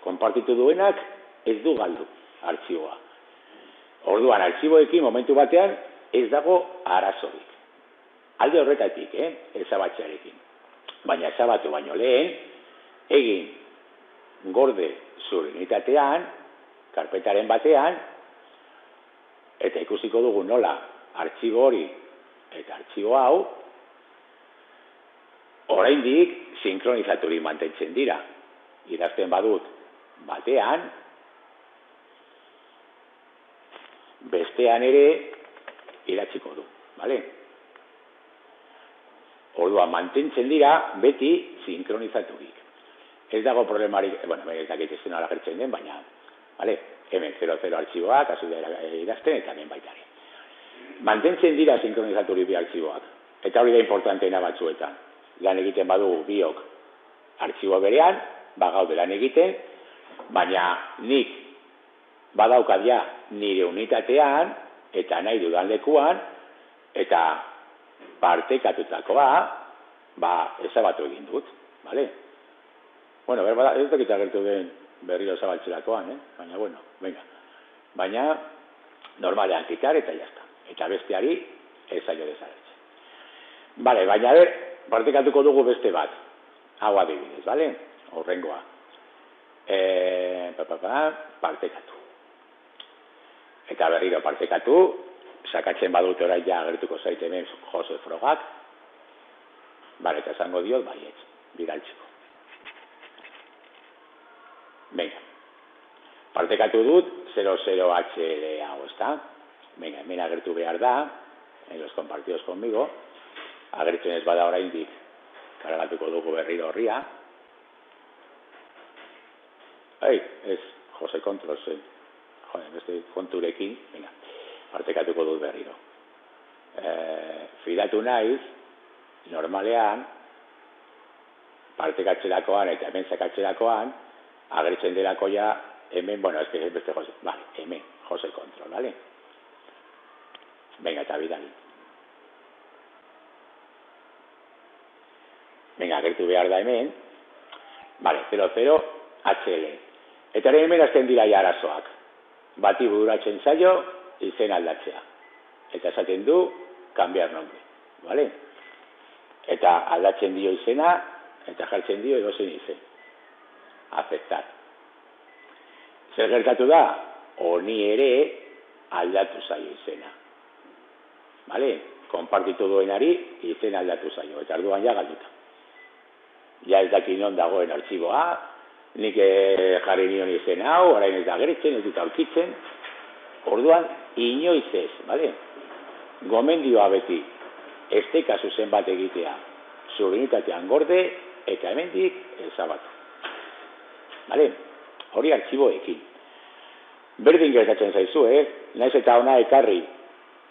Konpartitu duenak ez du galdu artxiboa. Orduan, artxiboekin momentu batean ez dago arazorik. Alde horretatik, ezabatxearekin. Baina ezabatu baino lehen, egin gorde zure unitatean, karpetaren batean, eta ikusiko dugu nola artxibo hori eta artxibo hau oraindik sinkronizaturik mantentzen dira. Idazten badut batean, bestean ere idatziko du, bale? Orduan, mantentzen dira beti sinkronizaturik. Ez dago problemarik, bueno, ez dakit ez nola gertzen den, baina, bale? Hemen 00 artxiboak, azu idazten, eta hemen baitare. Mantentzen dira sinkronizaturik bi artxiboak. Eta hori da importanteena batzuetan. Lan egiten badugu biok artxibo berean, bagaude lan egiten, baina nik badaukat ja nire unitatean, eta nahi dudan lekuan, eta partekatutakoa, ezabatu egin dut, bale? Bueno, ez dakit agertu den berriro ezabaltzerakoan, baina, bueno, venga. Baina, normalean quitar eta jazta. Eta besteari ez zailo desagertzen. Bale, baina, partekatuko dugu beste bat. Hau adibidez, bale? Horrengoa. Partekatu. Eta berriro partekatu, sakatzen badut orain ja agertuko zaite hemen Jose Frogak. Bale, eta esango diot, baietz, bidaltziko. Venga, partekatu dut 00HL hau, ezta? Venga, hemen agertu behar da, en los compartidos conmigo, agertzen ez bada oraindik kargatuko dugu berriro horria. Ez, Jose Kontrol zen. Beste konturekin, venga, partekatuko dut berriro. Fidatu naiz, normalean, partekatzerakoan eta hemen sakatzerakoan, agertzen delakoia hemen, bueno, ez que beste Jose, vale, hemen, Jose Kontrol, vale? Venga, eta bidali. Venga, agertu behar da hemen, vale, 00 HL. Eta hemen azten dira ja arazoak. Bati bururatzen zaio, izen aldatzea. Eta esaten du, cambiar nombre, vale? Eta aldatzen dio izena, eta jartzen dio edozein izen. Aceptar. Zer gertatu da? Honi ere aldatu zaio izena. Vale? Konpartitu duenari izen aldatu zaio. Eta arduan ja galduta. Ja ez daki non dagoen artxiboa, nik jarri nion izen hau, orain ez da gertzen, ez dut aurkitzen. Orduan, inoiz ez, vale? Gomendioa beti, esteka zuzen bat egitea, zure unitatean gorde, eta hemendik ezabatu. Vale? Hori artxiboekin. Berdin gertatzen zaizu, naiz eta ona ekarri,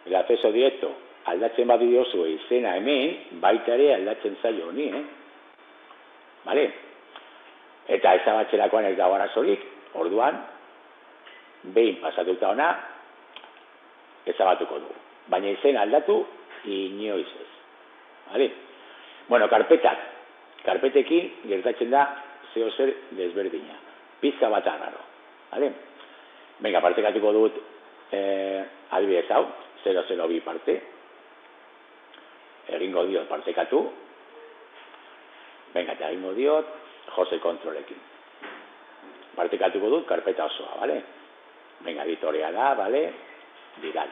el acceso directo, aldatzen badu diozu izena hemen, baita ere aldatzen zaio honi, Vale? Eta ezabatzerakoan ez dago arazorik, orduan, behin pasatuta ona, ezabatuko dugu. Baina izen aldatu, inoiz ez. Vale? Bueno, karpetak. Karpetekin gertatzen da zeo zer desberdina. Pizka bat arraro. Vale? Venga, partekatuko dut adibidez hau, 002 parte. Egingo diot partekatu. Venga, eta egingo diot Jose kontrolekin. Partekatuko dut karpeta osoa, vale? Venga, editorea da, vale? Bidal.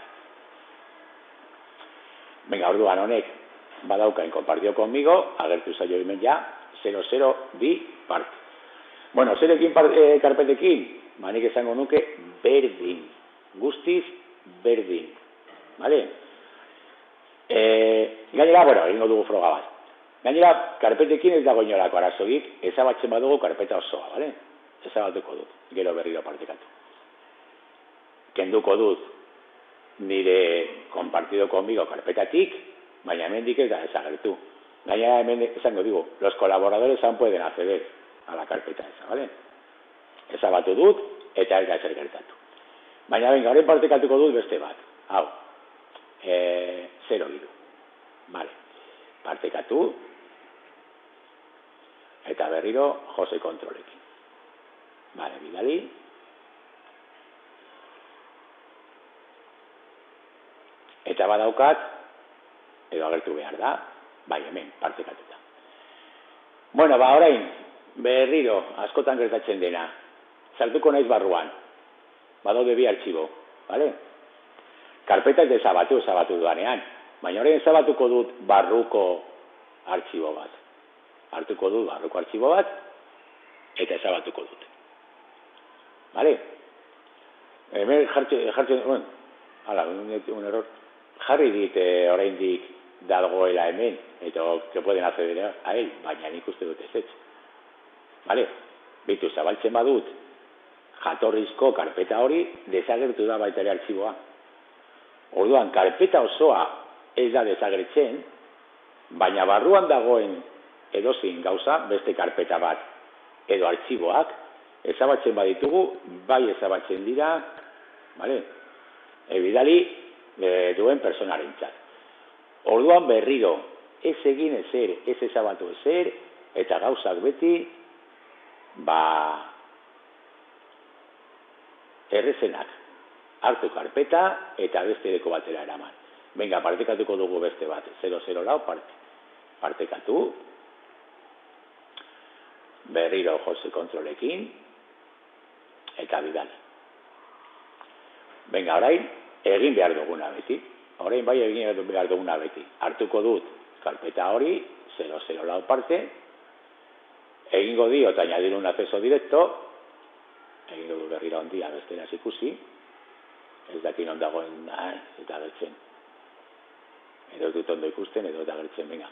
Venga, orduan honek badaukain compartió conmigo, agertu zaio hemen ja 002 parte. Bueno, zerekin karpetekin, nik esango nuke berdin, guztiz berdin, vale? Gainera, bueno, egingo dugu froga bat. Gainera, karpetekin ez dago inolako arazoik, ezabatzen badugu karpeta osoa, vale? Ezabatuko dut, gero berriro partekatu. Kenduko dut nire compartido conmigo karpetatik, baina hemendik ez da desagertu. Gainera hemen esango digo, los colaboradores aún pueden acceder a la carpeta esa, ¿vale? Ezabatu dut, eta ez da ezer gertatu. Baina venga, horren partekatuko dut beste bat. Hau, 0 hiru. Vale, partekatu, eta berriro Jose kontrolekin. Vale, bidali. Eta badaukat, edo agertu behar da, bai hemen, partekatuta. Bueno, orain, berriro, askotan gertatzen dena, sartuko naiz barruan, badaude bi artxibo, vale? Karpeta ez ezabatu duanean, baina orain ezabatuko dut barruko artxibo bat. Hartuko dut barruko artxibo bat, eta ezabatuko dut. Vale? Hemen jartzen, bueno, hala, un error. Jarri dit oraindik dagoela hemen, eta que pueden acceder a él, baina nik uste dut ez. Vale? Bitu, zabaltzen badut, jatorrizko karpeta hori, desagertu da baita ere artxiboa. Orduan, karpeta osoa ez da desagertzen, baina barruan dagoen edozein gauza, beste karpeta bat edo artxiboak, ezabatzen baditugu, bai ezabatzen dira, vale? Bidali duen personarentzat. Orduan berriro, ez egin ezer, ez ezabatu ezer, eta gauzak beti, errezenak. Hartu karpeta eta beste deko batera eraman. Venga, partekatuko dugu beste bat, 0 lau parte. Partekatu, berriro Jose kontrolekin, eta bidali. Venga, orain, egin behar duguna beti. Orain bai egin behar duguna beti. Hartuko dut karpeta hori, 0 lau parte, egingo dio eta añadir un acceso directo, egingo du berriro handia besteraz ikusi, ez dakin ondagoen eta agertzen. Edo dut ondo ikusten, edo eta agertzen, venga.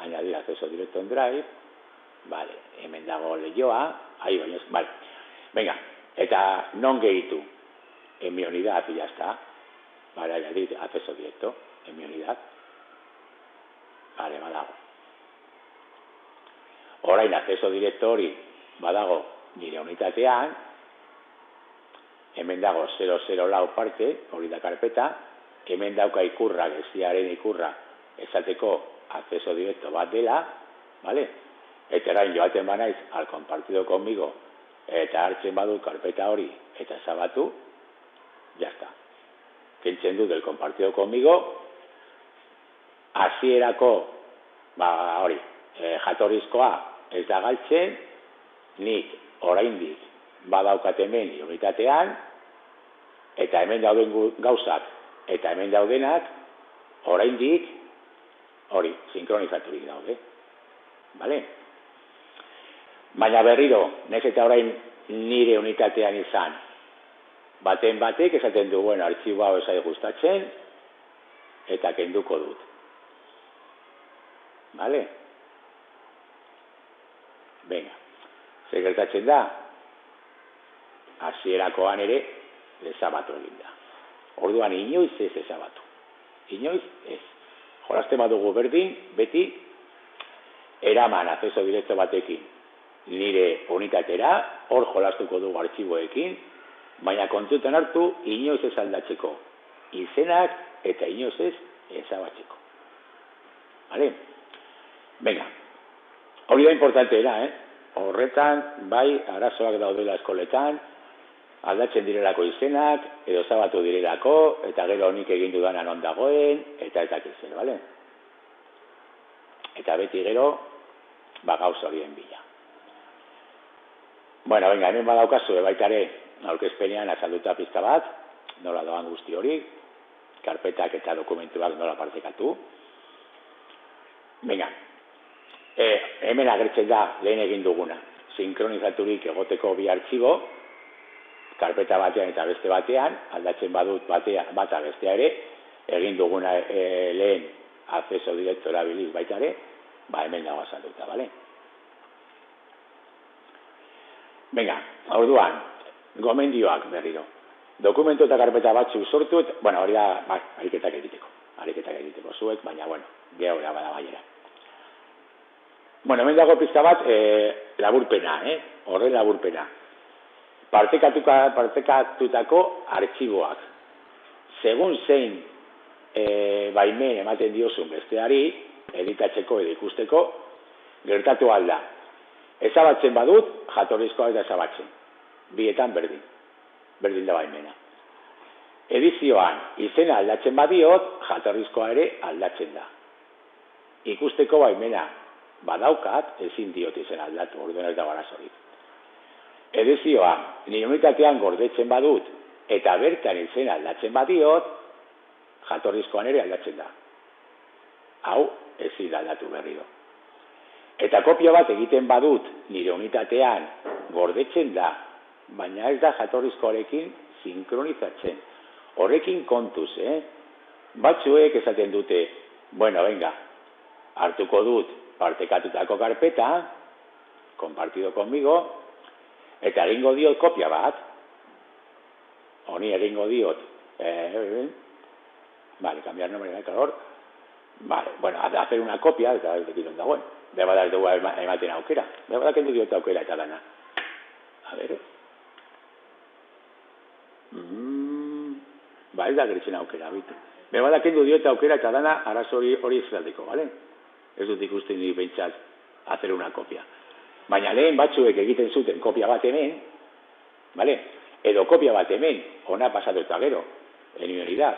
Añadir acceso directo en Drive, vale, hemen dago lehioa, ahi baino, vale, venga, eta non gehitu, en mi unidad, y ya está, vale, añadir acceso directo, en mi unidad, vale, badago. Orain acceso directo hori badago nire unitatean, hemen dago 0 lau parte, hori da karpeta, hemen dauka ikurra, geziaren ikurra, esateko acceso directo bat dela, vale? Eta erain joaten banaiz al compartido conmigo, eta hartzen badu karpeta hori, eta ezabatu, ya está. Kentzen dut del compartido conmigo, hasierako, hori, jatorrizkoa ez da galtzen, nik oraindik badaukat hemen unitatean, eta hemen dauden gauzak, eta hemen daudenak, oraindik, hori, sinkronizaturik daude. Vale? Baina berriro, nez eta orain nire unitatean izan, baten batek esaten du, bueno, artxibo hau ezai gustatzen, eta kenduko dut. Vale? Venga, zer gertatzen da, hasierakoan ere, ezabatu egin da. Orduan inoiz ez ezabatu. Inoiz ez. Jolasten badugu berdin, beti, eraman akzeso direkto batekin nire unitatera, hor jolastuko dugu artxiboekin, baina kontutan hartu inoiz ez aldatzeko izenak eta inoiz ez ezabatzeko. Vale? Venga, hori da importanteera, horretan, bai, arazoak daudela eskoletan, aldatzen direlako izenak, edo ezabatu direlako, eta gero nik egin dudanan on dagoen, eta ez dakitzen, bale? Eta beti gero, gauza horien bila. Bueno, venga, hemen badaukazu, baitare, aurkezpenean azalduta pizka bat, nola doan guzti hori, karpetak eta dokumentuak nola partekatu. Venga, hemen agertzen da lehen egin duguna, sinkronizaturik egoteko bi artxibo, karpeta batean eta beste batean, aldatzen badut bata bestea ere, egin duguna lehen akzeso direkto erabiliz baita ere, hemen dago azalduta, bale? Venga, orduan, gomendioak berriro. Dokumentu eta karpeta batzuk sortu, hori da, ariketak egiteko zuek, baina, gehorea bada baiera. Hemen dago pizka bat, laburpena, horren laburpena. Partekatutako artxiboak. Segun zein baimen ematen diozun besteari, editatzeko edo ikusteko, gertatu alda. Ezabatzen badut, jatorrizkoa eta ezabatzen. Bietan berdin da baimena. Edizioan izena aldatzen badiot, jatorrizkoa ere aldatzen da. Ikusteko baimena badaukat, ezin diot izena aldatu, orduan ez dago arazorik. Edizioan, nire unitatean gordetzen badut, eta bertan izena aldatzen badiot, jatorrizkoan ere aldatzen da. Hau, ezin aldatu berriro. Eta kopia bat egiten badut, nire unitatean gordetzen da, baina ez da jatorrizkoarekin sinkronizatzen. Horrekin kontuz, Batzuek esaten dute, venga, hartuko dut partekatutako karpeta, compartido conmigo, eta egingo diot kopia bat, honi egingo diot, cambiar nombre de color, hacer una copia, eta ez dekilon dagoen, beba dugu ematen aukera, beba kendu diot aukera eta dana. A ver, ez da geritzen aukera, bitu. Beba kendu diot aukera eta dana arazo hori izaldeko, bale? Ez dut ikusten nik behintzat hacer una copia. Baina lehen batzuek egiten zuten kopia bat hemen, bale? Edo kopia bat hemen, ona pasatu eta gero, da.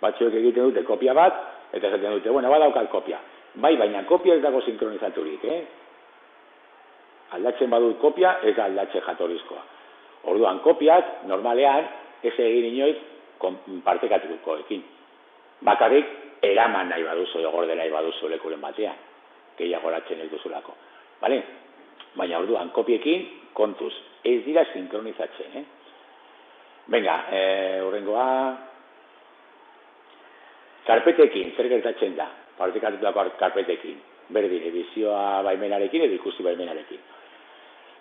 Batzuek egiten dute kopia bat, eta esaten dute, badaukat kopia. Baina kopia ez dago sinkronizaturik, Aldatzen badut kopia, ez da aldatzen jatorrizkoa. Orduan, kopiak, normalean, ez egin inoiz partekatukoekin. Bakarrik, eraman nahi baduzu, gorde nahi baduzu lekuren batean, gehiagoratzen ez duzulako. Bale? Baina orduan, kopiekin, kontuz, ez dira sinkronizatzen, Venga, hurrengoa... Karpetekin, zer gertatzen da? Partekatutako karpetekin. Berdin, edizioa baimenarekin edo ikusi baimenarekin.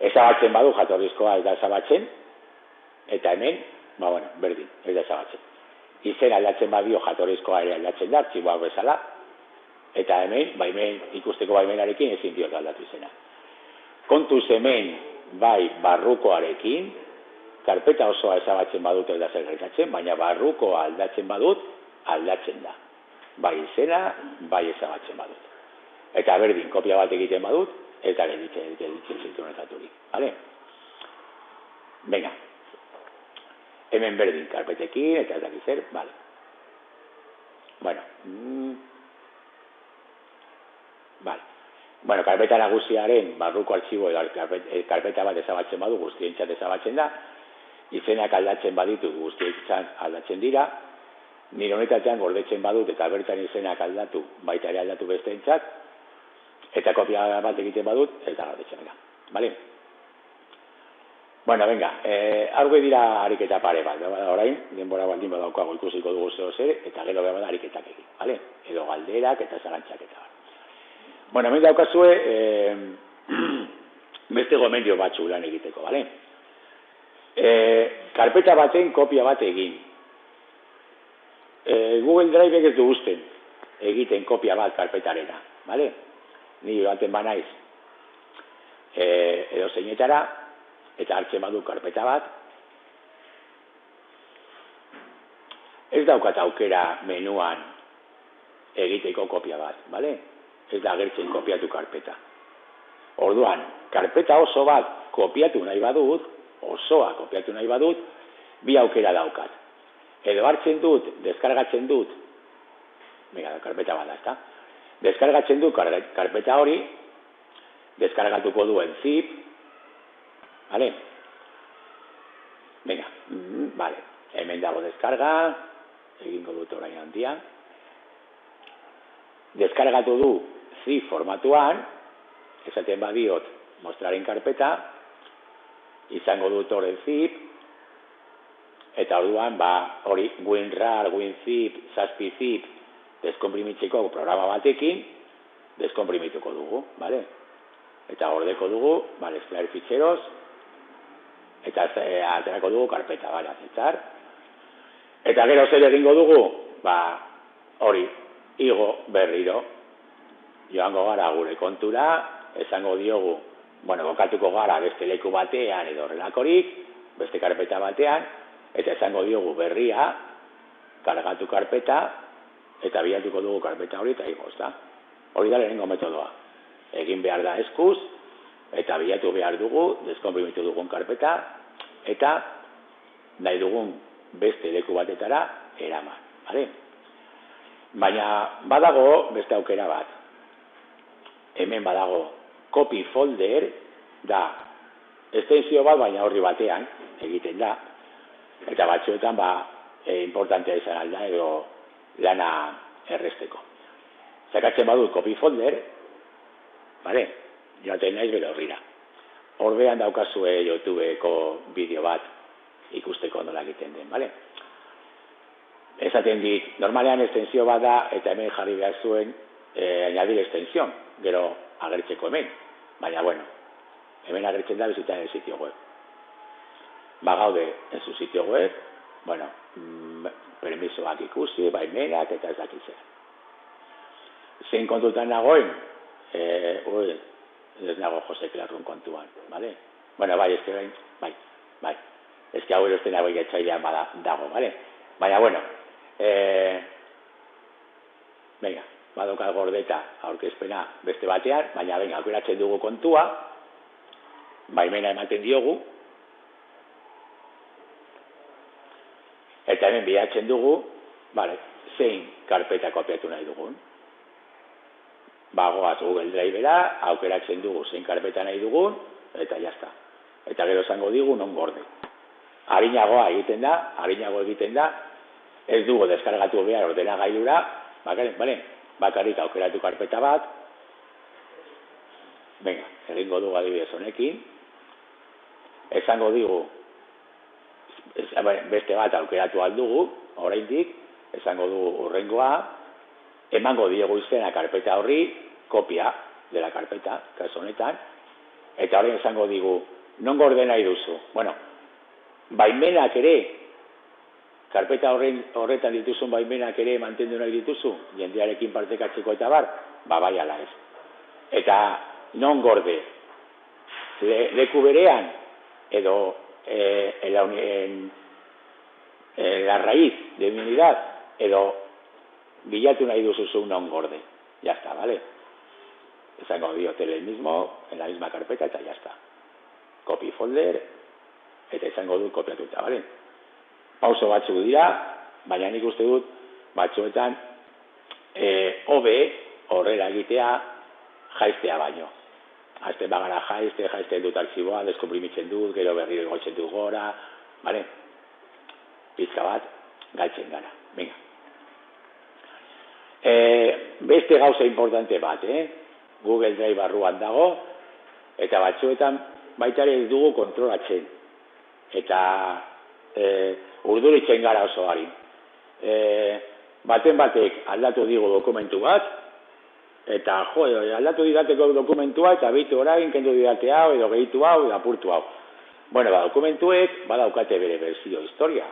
Ezabatzen badu jatorrizkoa ez da ezabatzen, eta hemen, berdin, ez da ezabatzen. Izen aldatzen badio jatorrizkoa ere aldatzen da, artxiboak bezala, eta hemen, ikusteko baimenarekin ezin diot aldatu izena. Kontuz hemen, barrukoarekin, karpeta osoa ezabatzen badut ez da zer gertatzen, baina barrukoa aldatzen badut, aldatzen da. Bai izena, bai ezabatzen badut. Eta berdin, kopia bat egiten badut, eta gelditzen sinkronizaturik. Bale? Venga. Hemen berdin, karpetekin, eta ez dakit zer, bale. Karpeta nagusiaren barruko artxibo edo karpeta bat ezabatzen badu, guztientzat ezabatzen da, izenak aldatzen baditu guztientzat aldatzen dira, nire honetatean gordetzen badut eta bertan izenak aldatu, baita ere aldatu besteentzat, eta kopia bat egiten badut, ez da gordetzen, bale? Venga, argue dira ariketa pare bat, orain, denbora baldin badaukago ikusiko dugu zeo zer, eta gero behar da ariketak egin, bale? Edo galderak eta zalantzak eta bat. Hemen daukazue, beste gomendio batzu lan egiteko, bale? Karpeta baten kopia bat egin. Google Drive ez du guzten egiten kopia bat karpetarena, bale? ni baten banaiz edo zeinetara, eta hartzen badu karpeta bat, ez daukat aukera menuan egiteko kopia bat, bale? Ez da agertzen kopiatu karpeta. Orduan, karpeta oso bat kopiatu nahi badut, osoa kopiatu nahi badut, bi aukera daukat. Edo hartzen dut, deskargatzen dut, karpeta bat da, ezta? Deskargatzen dut karpeta hori, deskargatuko duen zip, bale? Bale, hemen dago deskarga, egingo dut orain handia. Deskargatu du zip formatuan, esaten badiot mostraren karpeta, izango dut horren zip, eta orduan, hori WinRAR, WinZip, ZASPIZip, deskomprimitzeko programa batekin, deskomprimituko dugu, bale? Eta gordeko dugu, extraer ficheros, eta aterako dugu karpeta, bale, aceptar. Eta gero zer egingo dugu, hori, igo berriro, joango gara gure kontura, esango diogu, bokatuko gara beste leku batean edo horrelakorik, beste karpeta batean, eta esango diogu berria, kargatu karpeta, eta bilatuko dugu karpeta hori, eta igo, ezta? Hori da lehenengo metodoa. Egin behar da eskuz, eta bilatu behar dugu, deskomprimitu dugun karpeta, eta nahi dugun beste leku batetara eraman, bale? Baina badago beste aukera bat. Hemen badago copy folder, da estensio bat, baina horri batean egiten da, eta batzuetan importantea izan alda edo lana erresteko. Zakatzen badut copy folder, bale, joaten naiz bere horrira. Horbean daukazue YouTubeko bideo bat ikusteko nola egiten den, bale? Esaten dit, normalean estensio bat da, eta hemen jarri behar zuen añadir extensión, gero agertzeko hemen. Baina, hemen agertzen da bizitan el sitio web. Gaude en su sitio web, permisoak ikusi, baimenak, eta ez dakitzen. Zein kontutan nagoen, ez nago Jose Klarrun kontuan, bale? Ez que bai. Ez que hau erosten nago egiatzailean dago, bale? Baina, badoka gordeta aurkezpena beste batean, baina aukeratzen dugu kontua, baimena ematen diogu, eta hemen bilatzen dugu, zein karpeta kopiatu nahi dugun. Goaz Google Drivera, aukeratzen dugu zein karpeta nahi dugun, eta jazta. Eta gero esango digu non gorde. Arinago egiten da, ez dugu deskargatu behar ordenagailura, bakarrik aukeratu karpeta bat, egingo dugu adibidez honekin, esango digu, beste bat aukeratu aldugu, oraindik, esango dugu urrengoa, emango diegu izena karpeta horri, kopia de la karpeta, kasu honetan, eta horren esango digu, non gorde nahi duzu? Baimenak ere, karpeta horretan dituzun baimenak ere mantendu nahi dituzu, jendearekin partekatzeko eta bai ala ez. Eta non gorde? Leku berean, edo en la raíz de mi unidad, edo bilatu nahi duzuzu non gorde. Ya está, ¿vale? Esango diote el mismo, en la misma carpeta, eta ya está. Copy folder, eta esango dut kopiatuta, ¿vale? Pauso batzuk dira, baina nik uste dut, batzuetan, hobe horrela egitea, jaiztea baino. Hasten bagara jaizten dut artxiboa, deskomprimitzen dut, gero berriro igotzen dut gora, ¿vale? Pizka bat, galtzen gara. Venga. Beste gauza importante bat, Google Drive barruan dago, eta batzuetan baitare ez dugu kontrolatzen. Eta urduritzen gara oso gari. Baten batek aldatu digu dokumentu bat, eta aldatu didateko dokumentua, eta bitu orain, kendu didate hau, edo gehitu hau, edo apurtu hau. Dokumentuek badaukate bere berzio historia,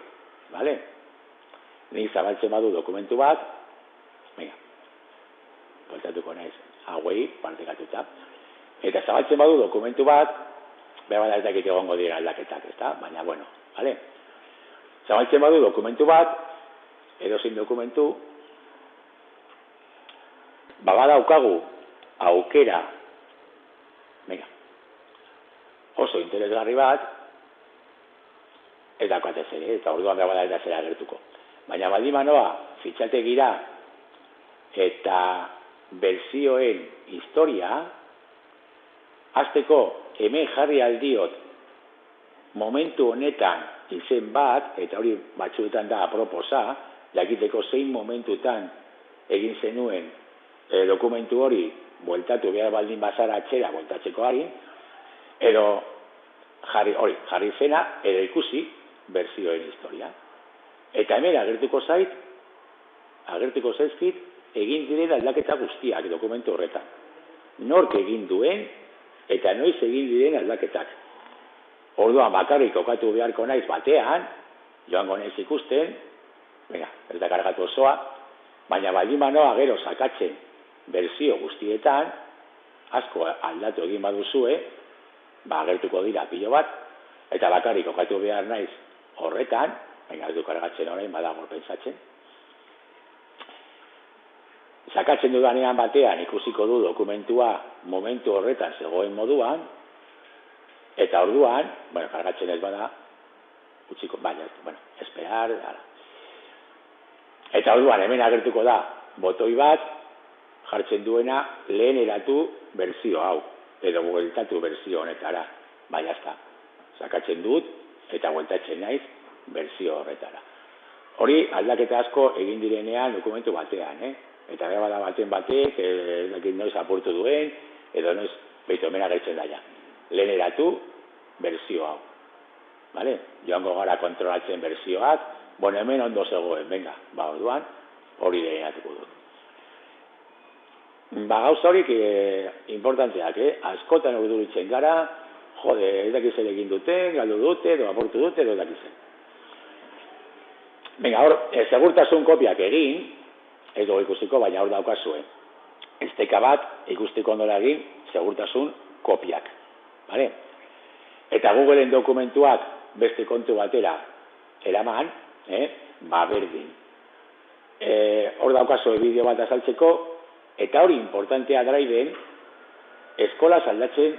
bale? Nik zabaltzen badu dokumentu bat, venga, voltatuko naiz, hauei partekatuta. Eta zabaltzen badu dokumentu bat, behar bat ez dakit egongo dira aldaketak, ezta? Baina, bueno, vale? Zabaltzen badu dokumentu bat, edozein dokumentu, badaukagu aukera, venga, oso interesgarri bat, eta katez ere, eta orduan behar bat ez zera agertuko. Baina baldin manoa, fitxategira eta berzioen historia, hasteko hemen jarri aldiot momentu honetan izen bat, eta hori batzuetan da aproposa, jakiteko zein momentutan egin zenuen dokumentu hori bueltatu behar baldin bazara atxera bueltatzeko harin, edo jarri zena, edo ikusi berzioen historia. Eta hemen agertuko zaizkit, egin diren aldaketa guztiak dokumentu horretan. Nork egin duen, eta noiz egin diren aldaketak. Orduan bakarrik kokatu beharko naiz batean, joango naiz ikusten, ez da kargatu osoa, baina baldin manoa gero sakatzen berzio guztietan, asko aldatu egin baduzue, agertuko dira pilo bat, eta bakarrik kokatu behar naiz horretan, ez du kargatzen orain, badago pentsatzen. Sakatzen dudanean batean ikusiko du dokumentua momentu horretan zegoen moduan, eta orduan, kargatzen ez bada, utziko, esperar, ala. Eta orduan hemen agertuko da botoi bat, jartzen duena leheneratu berzio hau, edo bueltatu berzio honetara, jazta. Sakatzen dut, eta bueltatzen naiz berzio horretara. Hori aldaketa asko egin direnean dokumentu batean, Eta behar bada baten batek, noiz apurtu duen, edo noiz behitu hemen agertzen daia. Leheneratu berzio hau. Joango gara kontrolatzen berzioak, hemen ondo zegoen, orduan, hori leheneratuko dut. Gauza horik importantzeak, askotan urduritzen gara, ez dakizen egin duten, galdu dute, edo apurtu dute, edo dakizen. Hor, segurtasun kopiak egin, edo ikusiko, baina hor daukazue. Esteka bat ikustiko ondola egin segurtasun kopiak. Eta Googleen dokumentuak beste kontu batera eraman, berdin. Hor daukazue bideo bat azaltzeko, eta hori importantea Driven eskola aldatzen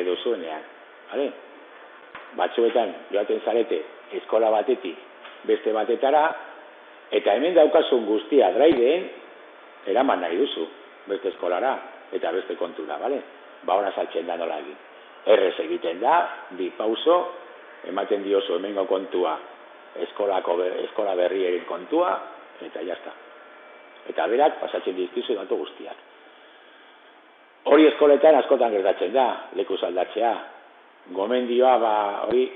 duzuenean. Batzuetan joaten zarete eskola batetik beste batetara, eta hemen daukasun guztia Driven eraman nahi duzu, beste eskolara, eta beste kontura, hona saltzen da nola egin. Errez egiten da, bi pauso, ematen diozu hemengo kontua, eskola berrien kontua, eta jazta. Eta berak pasatzen dizkizu datu guztiak. Hori eskoletan askotan gertatzen da, lekuz aldatzea. Gomendioa hori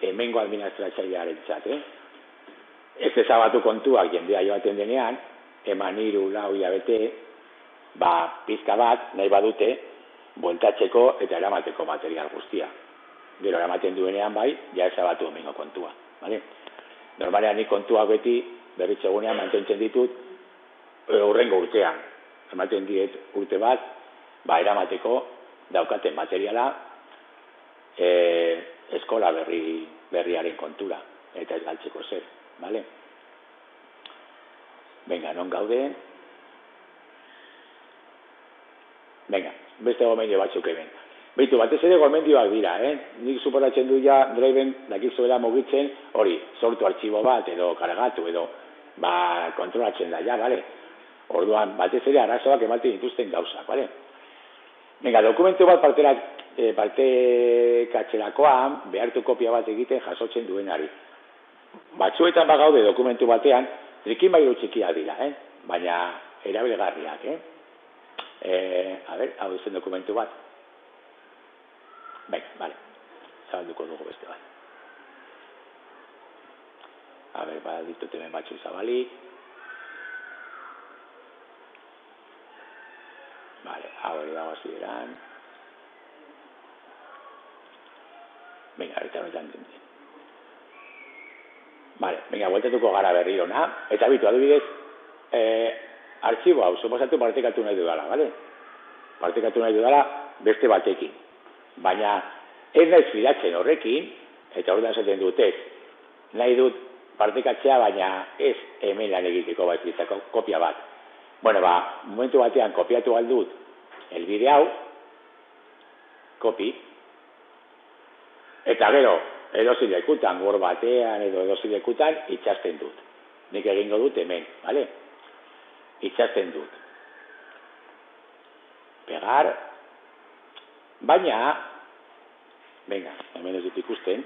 hemengo administratzailearen txat, Ez ezabatu kontuak jendea joaten denean, eman 3-4 hilabete, pizka bat nahi badute, bueltatzeko eta eramateko material guztia. Gero eramaten duenean ja ezabatu hemengo kontua. Normalean ni kontuak beti, berritzegunean mantentzen ditut, hurrengo urtean. Ematen diet urte bat, eramateko daukaten materiala, eskola berriaren kontura, eta ez galtzeko zer. Non gauden? Beste gomendio batzuk hemen. Beitu, batez ere gomendioak dira, Nik suposatzen du Driven dakizuela mugitzen, hori, sortu artxibo bat, edo kargatu, edo, kontrolatzen da, Orduan, batez ere arazoak ematen dituzten gauzak, Dokumentu bat partekatzerakoan, behartu kopia bat egiten jasotzen duenari. Batzuetan bagaude dokumentu batean, trikimailu txikia dira, baina erabilgarriak, hau izen dokumentu bat. Zabalduko dugu beste bat. Ditut hemen batzu zabalik. Hau ere dago zideran. Eta honetan dintzen. Bueltatuko gara berriro, eta bitu, adibidez, artxibo hau, suposatu partekatu nahi dudala, partekatu nahi dudala beste batekin. Baina ez naiz fidatzen horrekin, eta hori da esaten dut ez, nahi dut partekatzea, baina ez hemen lan egiteko baitzako kopia bat. Bueno, momentu batean kopiatu aldut elbide hau, kopi, eta gero, edozein lekutan, Word batean edo edozein lekutan, itxasten dut. Nik egingo dut hemen, bale? Itxasten dut. Pegar, baina, venga, hemen ez dut ikusten,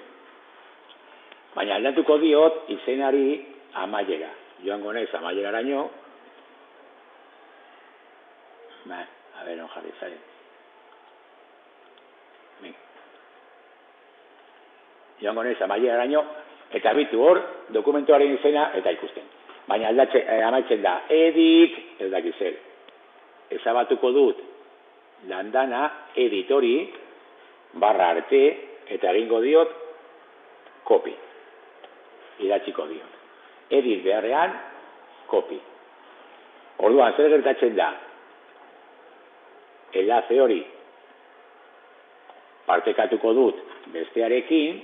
baina aldatuko diot izenari amaiera. Joango naiz amaieraraino, a ver, no jarri zaren. Joango naiz amaieraraino, eta bitu hor, dokumentuaren izena eta ikusten. Baina amaitzen da, edit, ez dakit zer. Ezabatuko dut landana, editori, barra arte, eta egingo diot, kopi. Idatziko diot. Edit beharrean, kopi. Orduan, zer gertatzen da? Enlace hori partekatuko dut bestearekin,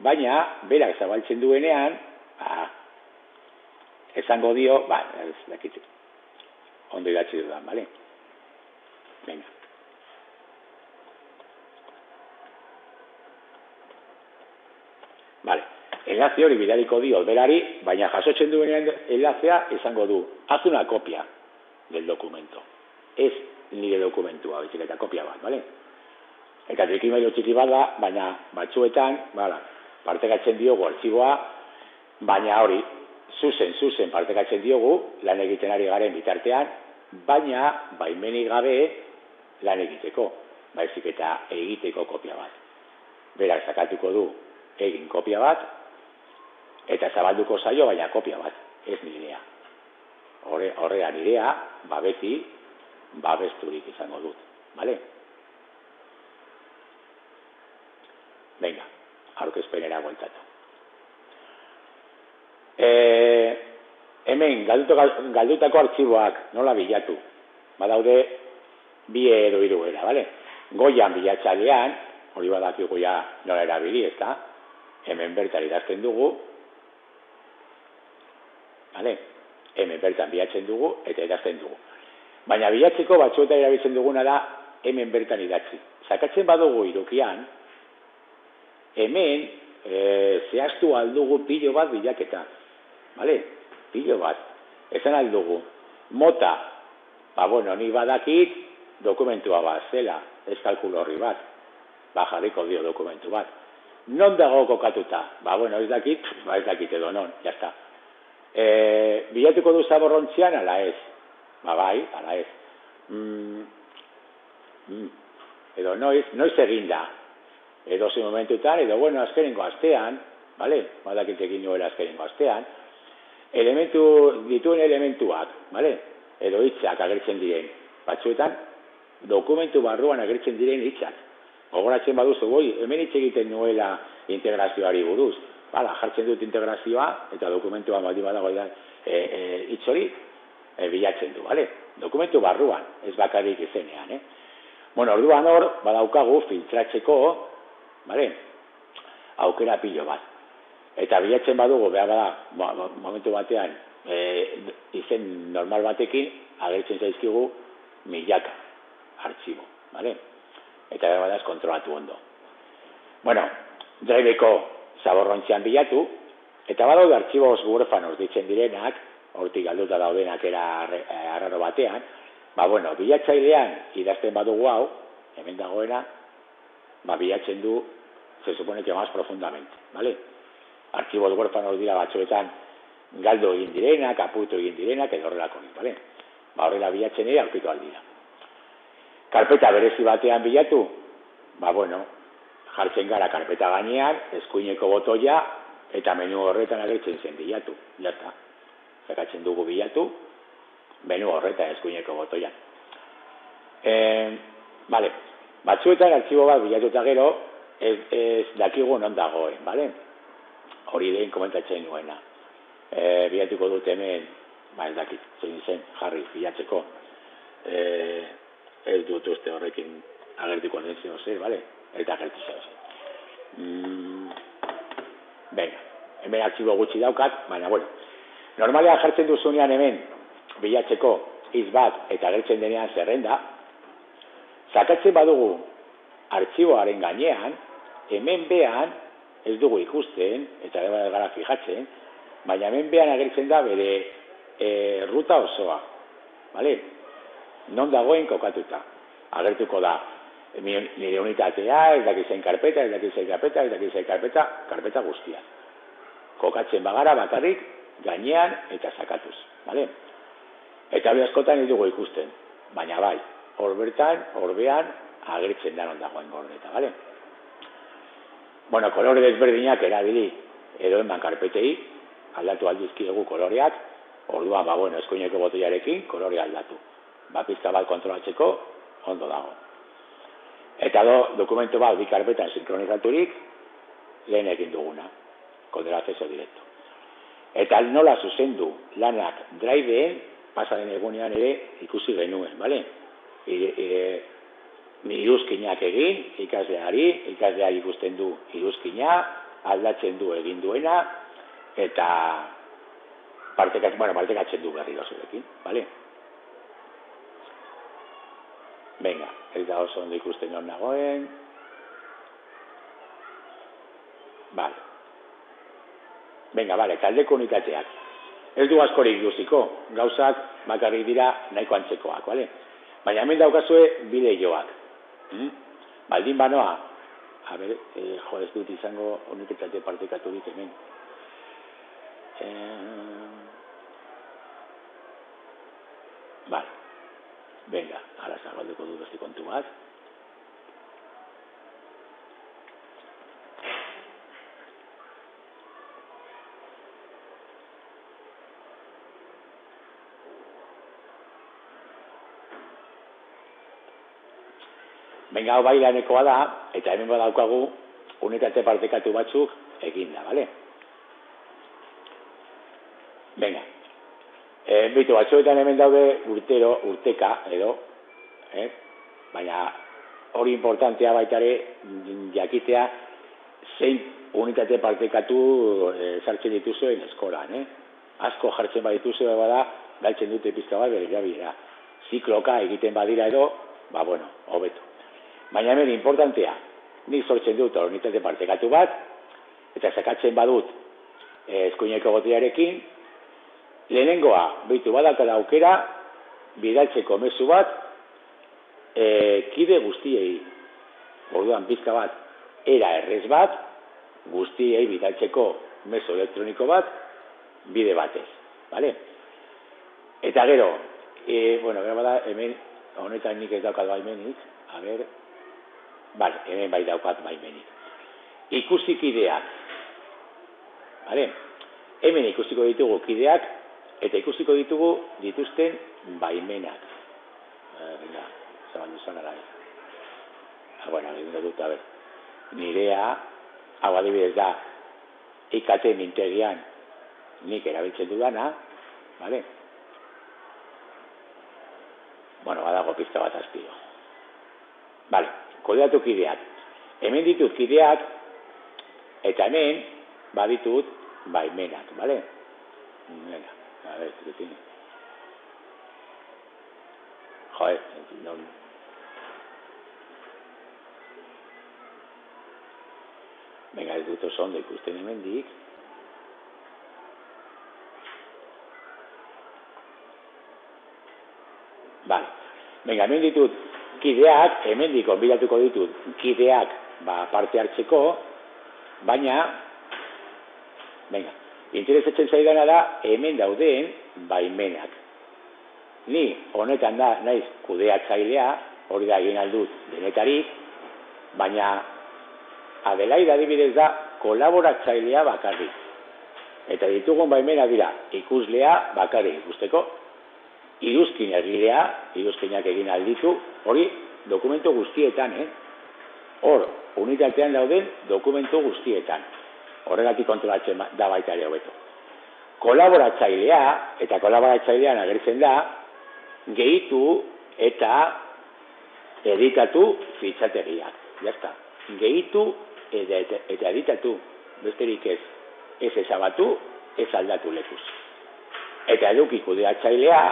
baina, berak zabaltzen duenean, esango dio, ez dakit, ondo idatzi dudan, bale? Venga. Vale, enlace hori bidaliko dio berari, baina jasotzen duenean enlacea esango du, haz una copia del documento. Ez nire dokumentua, baizik eta kopia bat, bale? Eta trikimailu txiki bat da, baina batzuetan, partekatzen diogu artxiboa, baina hori, zuzen partekatzen diogu, lan egiten ari garen bitartean, baina baimenik gabe lan egiteko, baizik eta egiteko kopia bat. Berak sakatuko du egin kopia bat, eta zabalduko zaio, baina kopia bat, ez nirea. Horrea nirea, beti, babesturik izango dut, bale? Venga, aurkezpenera bueltatu. Hemen, galdutako artxiboak nola bilatu? Badaude, bi edo hiru era, bale? Goian bilatzailean, hori badakigu ja nola erabili, ez da? Hemen bertan idazten dugu, bale? Hemen bertan bilatzen dugu eta idazten dugu. Baina bilatzeko batzuetan erabiltzen duguna da hemen bertan idatzi. Sakatzen badugu irukian, hemen zehaztu aldugu pilo bat bilaketa. Bale? Pilo bat. Esan aldugu. Mota. Ni badakit dokumentua bat zela. Ez kalkulo horri bat. Jarriko dio dokumentu bat. Non dago kokatuta? Ez dakit edo non. Jazta. Bilatuko du zaborrontzian, ala ez? Bai, ala ez. Edo noiz eginda. Edo zein momentutan, edo azkenengo astean, bale? Badakit egin nuela azkenengo astean, dituen elementuak, bale? Edo hitzak agertzen diren. Batzuetan, dokumentu barruan agertzen diren hitzak. Gogoratzen baduzu, hemen hitz egiten nuela integrazioari buruz. Jartzen dut integrazioa, eta dokumentuan baldin badago hitz hori, bilatzen du, bale? Dokumentu barruan, ez bakarrik izenean, orduan hor, badaukagu filtratzeko, bale? Aukera pilo bat. Eta bilatzen badugu, momentu batean, izen normal batekin, agertzen zaizkigu milaka artxibo, bale? Eta badaz kontrolatu ondo. Driveko zaborrontzian bilatu, eta badaude artxibos huérfanos ditzen direnak, hortik galduta daudenak arraro batean, bilatzailean idazten badugu hau, hemen dagoena, bilatzen du, se supone que más profundamente, ¿vale? Archivos huérfanos dira batzuetan galdu egin direnak, apurtu egin direnak, edo horrelako, ¿vale? Horrela bilatzen ere aurkitu aldira. Karpeta berezi batean bilatu, jartzen gara karpeta gainean, eskuineko botoia, eta menu horretan agertzen zen bilatu, jata. Zakatzen dugu bilatu, menu horretan eskuineko botoian. Batzuetan artxibo bat bilatuta gero, ez dakigu non dagoen, bale? Hori lehen komentatzen nuena. Bilatuko dut hemen, ez dakit, zein zen, jarri, bilatzeko. ez dut uste horrekin agertuko den zer, bale? Eta agertu zer. Venga, hemen artxibo gutxi daukat, baina, bueno. Normalean jartzen duzunean hemen, bilatzeko hitz bat eta agertzen denean zerrenda, sakatzen badugu artxiboaren gainean, hemen behan, ez dugu ikusten, eta gara fijatzen, baina hemen behan agertzen da bere ruta osoa, bale? Non dagoen kokatuta. Agertuko da, nire unitatea, ez dakizen karpeta, karpeta guztia. Kokatzen bagara bakarrik, gainean eta sakatuz, bale? Eta hori askotan ez dugu ikusten, baina bai, hor bertan, hor behan, agertzen da non dagoen gordeta, bale? Bueno, kolore desberdinak erabili, edo eman karpetei, aldatu aldizkiegu koloreak, orduan, bueno, eskuineko botoiarekin, kolore aldatu. Pizka bat kontrolatzeko, ondo dago. Eta dokumentu bat, bi karpetan sinkronizaturik, lehen egin duguna, con el acceso directo. Eta nola zuzendu lanak driveen, pasaren egunean ere ikusi genuen, bale? Iruzkinak egin, ikasleak ikusten du iruzkina, aldatzen du egin duena, eta partekatzen du berriro zurekin, bale? Venga, ez da oso ondo ikusten non nagoen. Vale. Venga, vale, taldeko unitateak. Ez du askorik duziko, gauzak bakarrik dira nahiko antzekoak, bale? Baina hemen daukazue bide joak. Baldin banoa, ez dut izango unitatea partekaturik hemen. Vale. Venga, ara zabalduko du beste kontu bat. Venga, hau bailanekoa da, eta hemen badaukagu unitate partekatu batzuk eginda, bale? Venga. Bitu, batzuetan hemen daude urteka, edo, baina hori importantea baitare jakitea zein unitate partekatu sartzen dituzuen eskolan, Asko jartzen badituzue bada, galtzen dute pizka bat bere erabilera. Zikloka egiten badira edo, bueno, hobeto. Baina hemen importantea, nik sortzen dut unitate partekatu bat, eta sakatzen badut eskuineko botearekin, lehenengoa, badakada aukera, bidaltzeko mezu bat, kide guztiei, orduan pizka bat, era errez bat, guztiei bidaltzeko mezu elektroniko bat, bide batez, bale? Eta gero, gero bada, hemen, honetan nik ez daukat baimenik, hemen bai daukat baimenik. Ikusikideak, bale? Hemen ikusiko ditugu kideak, eta ikusiko ditugu dituzten baimenak. Zabaldu zanara. Egin dut, nirea, hau adibidez da, IKT mintegian nik erabiltzen dudana, bale? Badago pizka bat azpio. Bale, kodeatu kideak. Hemen ditut kideak, eta hemen baditut baimenak, bale? Venga. Venga, ez dut oso ondo ikusten hemendik. Vale. Venga, hemen ditut kideak, hemendik onbidatuko ditut kideak parte hartzeko, baina, venga, interesatzen zaidana da hemen dauden baimenak. Ni honetan da naiz kudeatzailea, hori da egin aldut denetarik, baina Adelaida adibidez da kolaboratzailea bakarrik. Eta ditugun baimenak dira ikuslea bakarrik ikusteko, iruzkin egilea, iruzkinak egin alditu, hori dokumentu guztietan, Hor, unitatean dauden dokumentu guztietan. Horregatik kontrolatzen da baita ere hobeto. Kolaboratzailea, eta kolaboratzailean agertzen da, gehitu eta editatu fitxategiak. Jazta, gehitu eta editatu, besterik ez. Ez ezabatu, ez aldatu lekuz. Eta eduki kudeatzailea,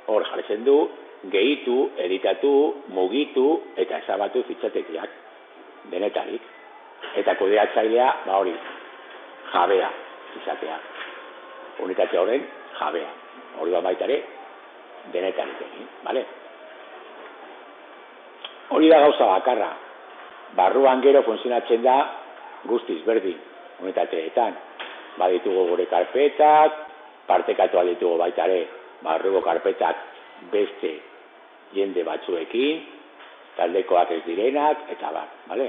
hor jartzen du, gehitu, editatu, mugitu eta ezabatu fitxategiak, denetarik. Eta kudeatzailea, hori, jabea izatea. Unitate horren jabea. Orduan baitare, denetarik egin, bale? Hori da gauza bakarra. Barruan gero funtzionatzen da guztiz berdin, unitateetan. Baditugu gure karpetak, partekatu ditugu baitare, barruko karpetak beste jende batzuekin, taldekoak ez direnak, eta bale?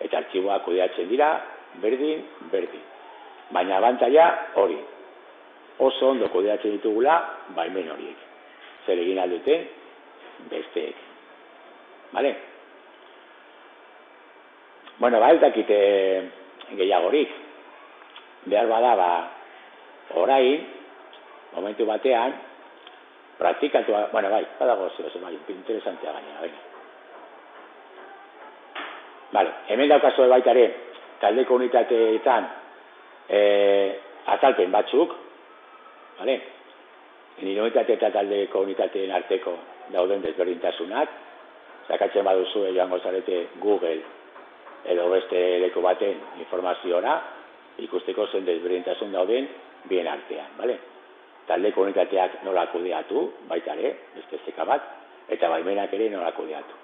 Eta artxiboak kudeatzen dira, berdin. Baina abantaila hori. Oso ondo kudeatzen ditugula, baimen horiek. Zer egin alduten, besteek. Bale? Bueno, ez dakite gehiagorik. Behar bada, orain, momentu batean, praktikatu, bueno, badago interesantea gaina, Vale, hemen daukazue baitare, taldeko unitateetan, azalpen batzuk, vale? Nire unitate eta taldeko unitateen arteko dauden desberdintasunak, sakatzen baduzue joango zarete Google edo beste leku baten informaziora, ikusteko zen desberdintasun dauden bien artean, vale? Taldeko unitateak nola kudeatu, baitare, beste zeka bat, eta baimenak ere nola kudeatu.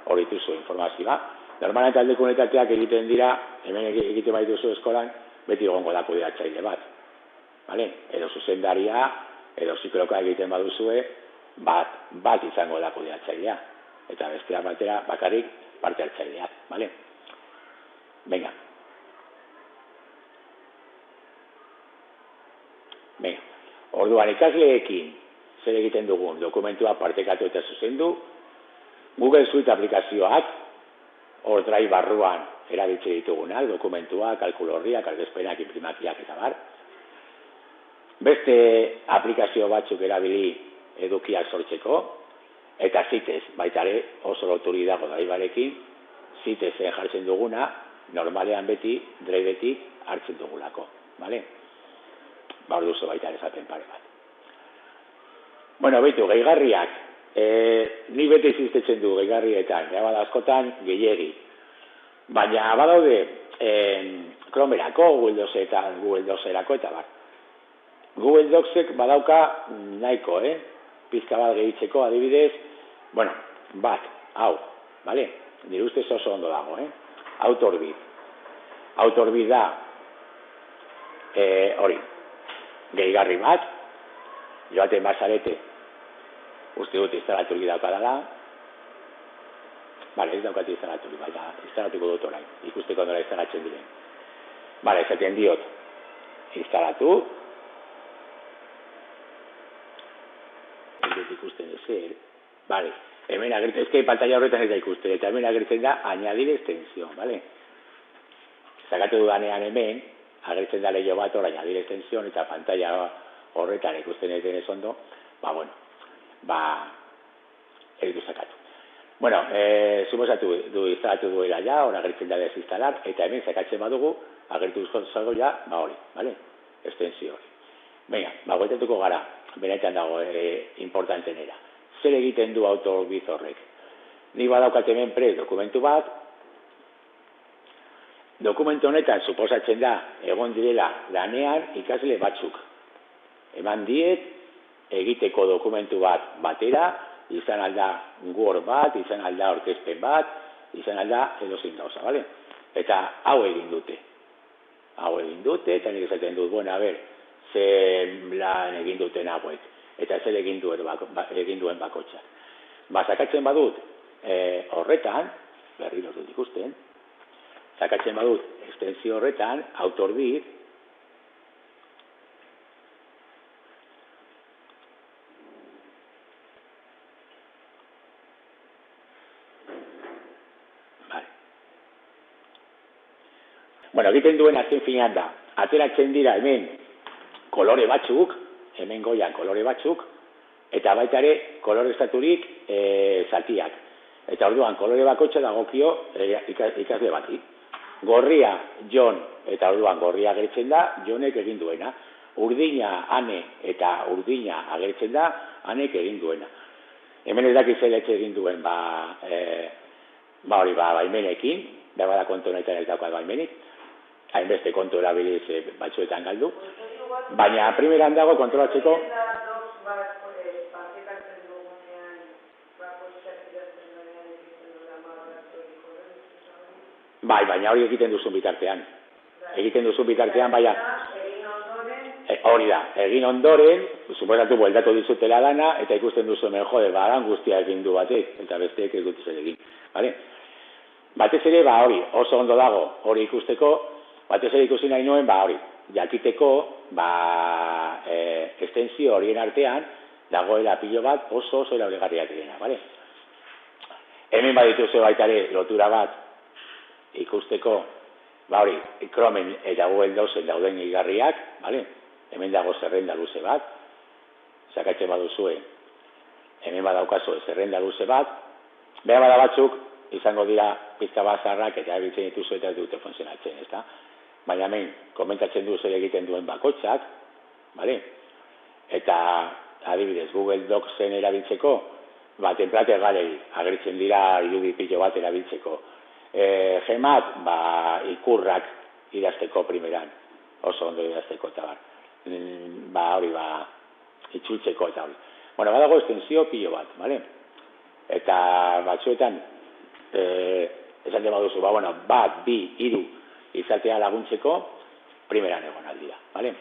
Hori duzu informazioa. Normalan taldeko unitateak egiten dira, hemen egiten baituzu eskolan, beti egongo da kudeatzaile bat. Vale? Edo zuzendaria, edo zikloka egiten baduzue, bat izango da kudeatzailea. Eta bestea batera bakarrik parte hartzaileak. Vale? Venga. Orduan ikasleekin zer egiten dugun dokumentua partekatu eta zuzendu, Google Suite aplikazioak, hor drive barruan erabiltzen ditugunak, dokumentuak, kalkulo horriak, argazpenak, imprimakiak eta bar. Beste aplikazio batzuk erabili edukiak sortzeko, eta zitez, baitare oso loturi dago drivearekin, zitezen jartzen duguna, normalean beti, driveetik hartzen dugulako. Vale? Hor duzu baita esaten pare bat. Bueno, beitu, gehigarriak. Ni beti existitzen du gehigarrietan, bada askotan gehiegi. Baina badaude Chromerako, Google Docserako eta bar. Google Docsek badauka nahiko, pizka bat gehitzeko adibidez, bueno, hau, bale? Nire ustez oso ondo dago, Autorbid. Autorbid da, hori, gehigarri bat, joaten bazarete, uste dut instalaturik daukadala, ez daukat instalaturik, baina instalatuko dut orain, ikusteko nola instalatzen diren. Esaten diot, instalatu, ikusten ezer, hemen agertzen, ezkei pantalla horretan ez da ikusten, eta hemen agertzen da, añadir extensión, zakatu dudanean hemen, agertzen da lehio bat hor, añadir extensión, eta pantalla horretan ikusten ez denez ondo, ez du zakatu. Bueno, suposatu instalatu duela ja, hor agertzen da desinstalar, eta hemen zakatzen badugu, agertu zago ja, hori, extensio hori. Venga, guetatuko gara, benetan dago importantenera. Zer egiten du Autorbid horrek? Ni badaukat hemen dokumentu bat, dokumentu honetan suposatzen da egon direla lanean ikasle batzuk. Eman diet egiteko dokumentu bat batera, izan alda Word bat, izan alda aurkezpen bat, izan alda edozein gauza, bale? Eta hau egin dute. Eta nik esaten dut, zer lan egin duten hauek, eta zer egin duen bakotxak. Zakatzen badut horretan, berriro dut ikusten, zakatzen badut extensio horretan, Autorbid, egiten duen azken finean da, ateratzen dira hemen kolore batzuk, hemen goian kolore batzuk, eta baita ere kolore estaturik zatiak. Eta orduan, kolore bakoitza dagokio ikasle bati. Gorria, Jon, eta orduan gorria agertzen da, Jonek egin duena. Urdina, Ane, eta urdina agertzen da, Anek egin duena. Hemen ez dakit zeletxe egin duen, baimenekin, bada kontu honetan ez daukat baimenik, hainbeste kontu erabiliz batzuetan galdu, baina primeran dago kontrolatzeko. Bai, baina hori egiten duzun bitartean. Baina hori da, egin ondoren, suposatu bueltatu dizutela dana, eta ikusten duzu hemen, badan guztia egin du batek, eta besteek ez dut zer egin. Batez ere, hori, oso ondo dago hori ikusteko, batez ere ikusi nahi nuen, hori, jakiteko, estensio horien artean, dagoela pilo bat oso erabilgarriak direna, bale? Hemen badituzu baita ere lotura bat ikusteko, hori, Chromen eta Google Docsen dauden igarriak, bale? Hemen dago zerrenda luze bat, sakatzen baduzue, hemen badaukazu zerrenda luze bat, behar bada batzuk, izango dira pizka bazarrak eta erabiltzen dituzu eta ez dute funtzionatzen, ezta? Baina hemen komentatzen du zer egiten duen bakoitzak, bale? Eta adibidez Google Docsen erabiltzeko, template galeri agertzen dira irudi pilo bat erabiltzeko. Gmat, ikurrak idazteko primeran, oso ondo idazteko eta hori, itzultzeko eta hori. Bueno, badago estensio pilo bat, bale? Eta batzuetan, esan dema duzu, bat, bi, hiru izatea laguntzeko, primeran egon aldira, bale?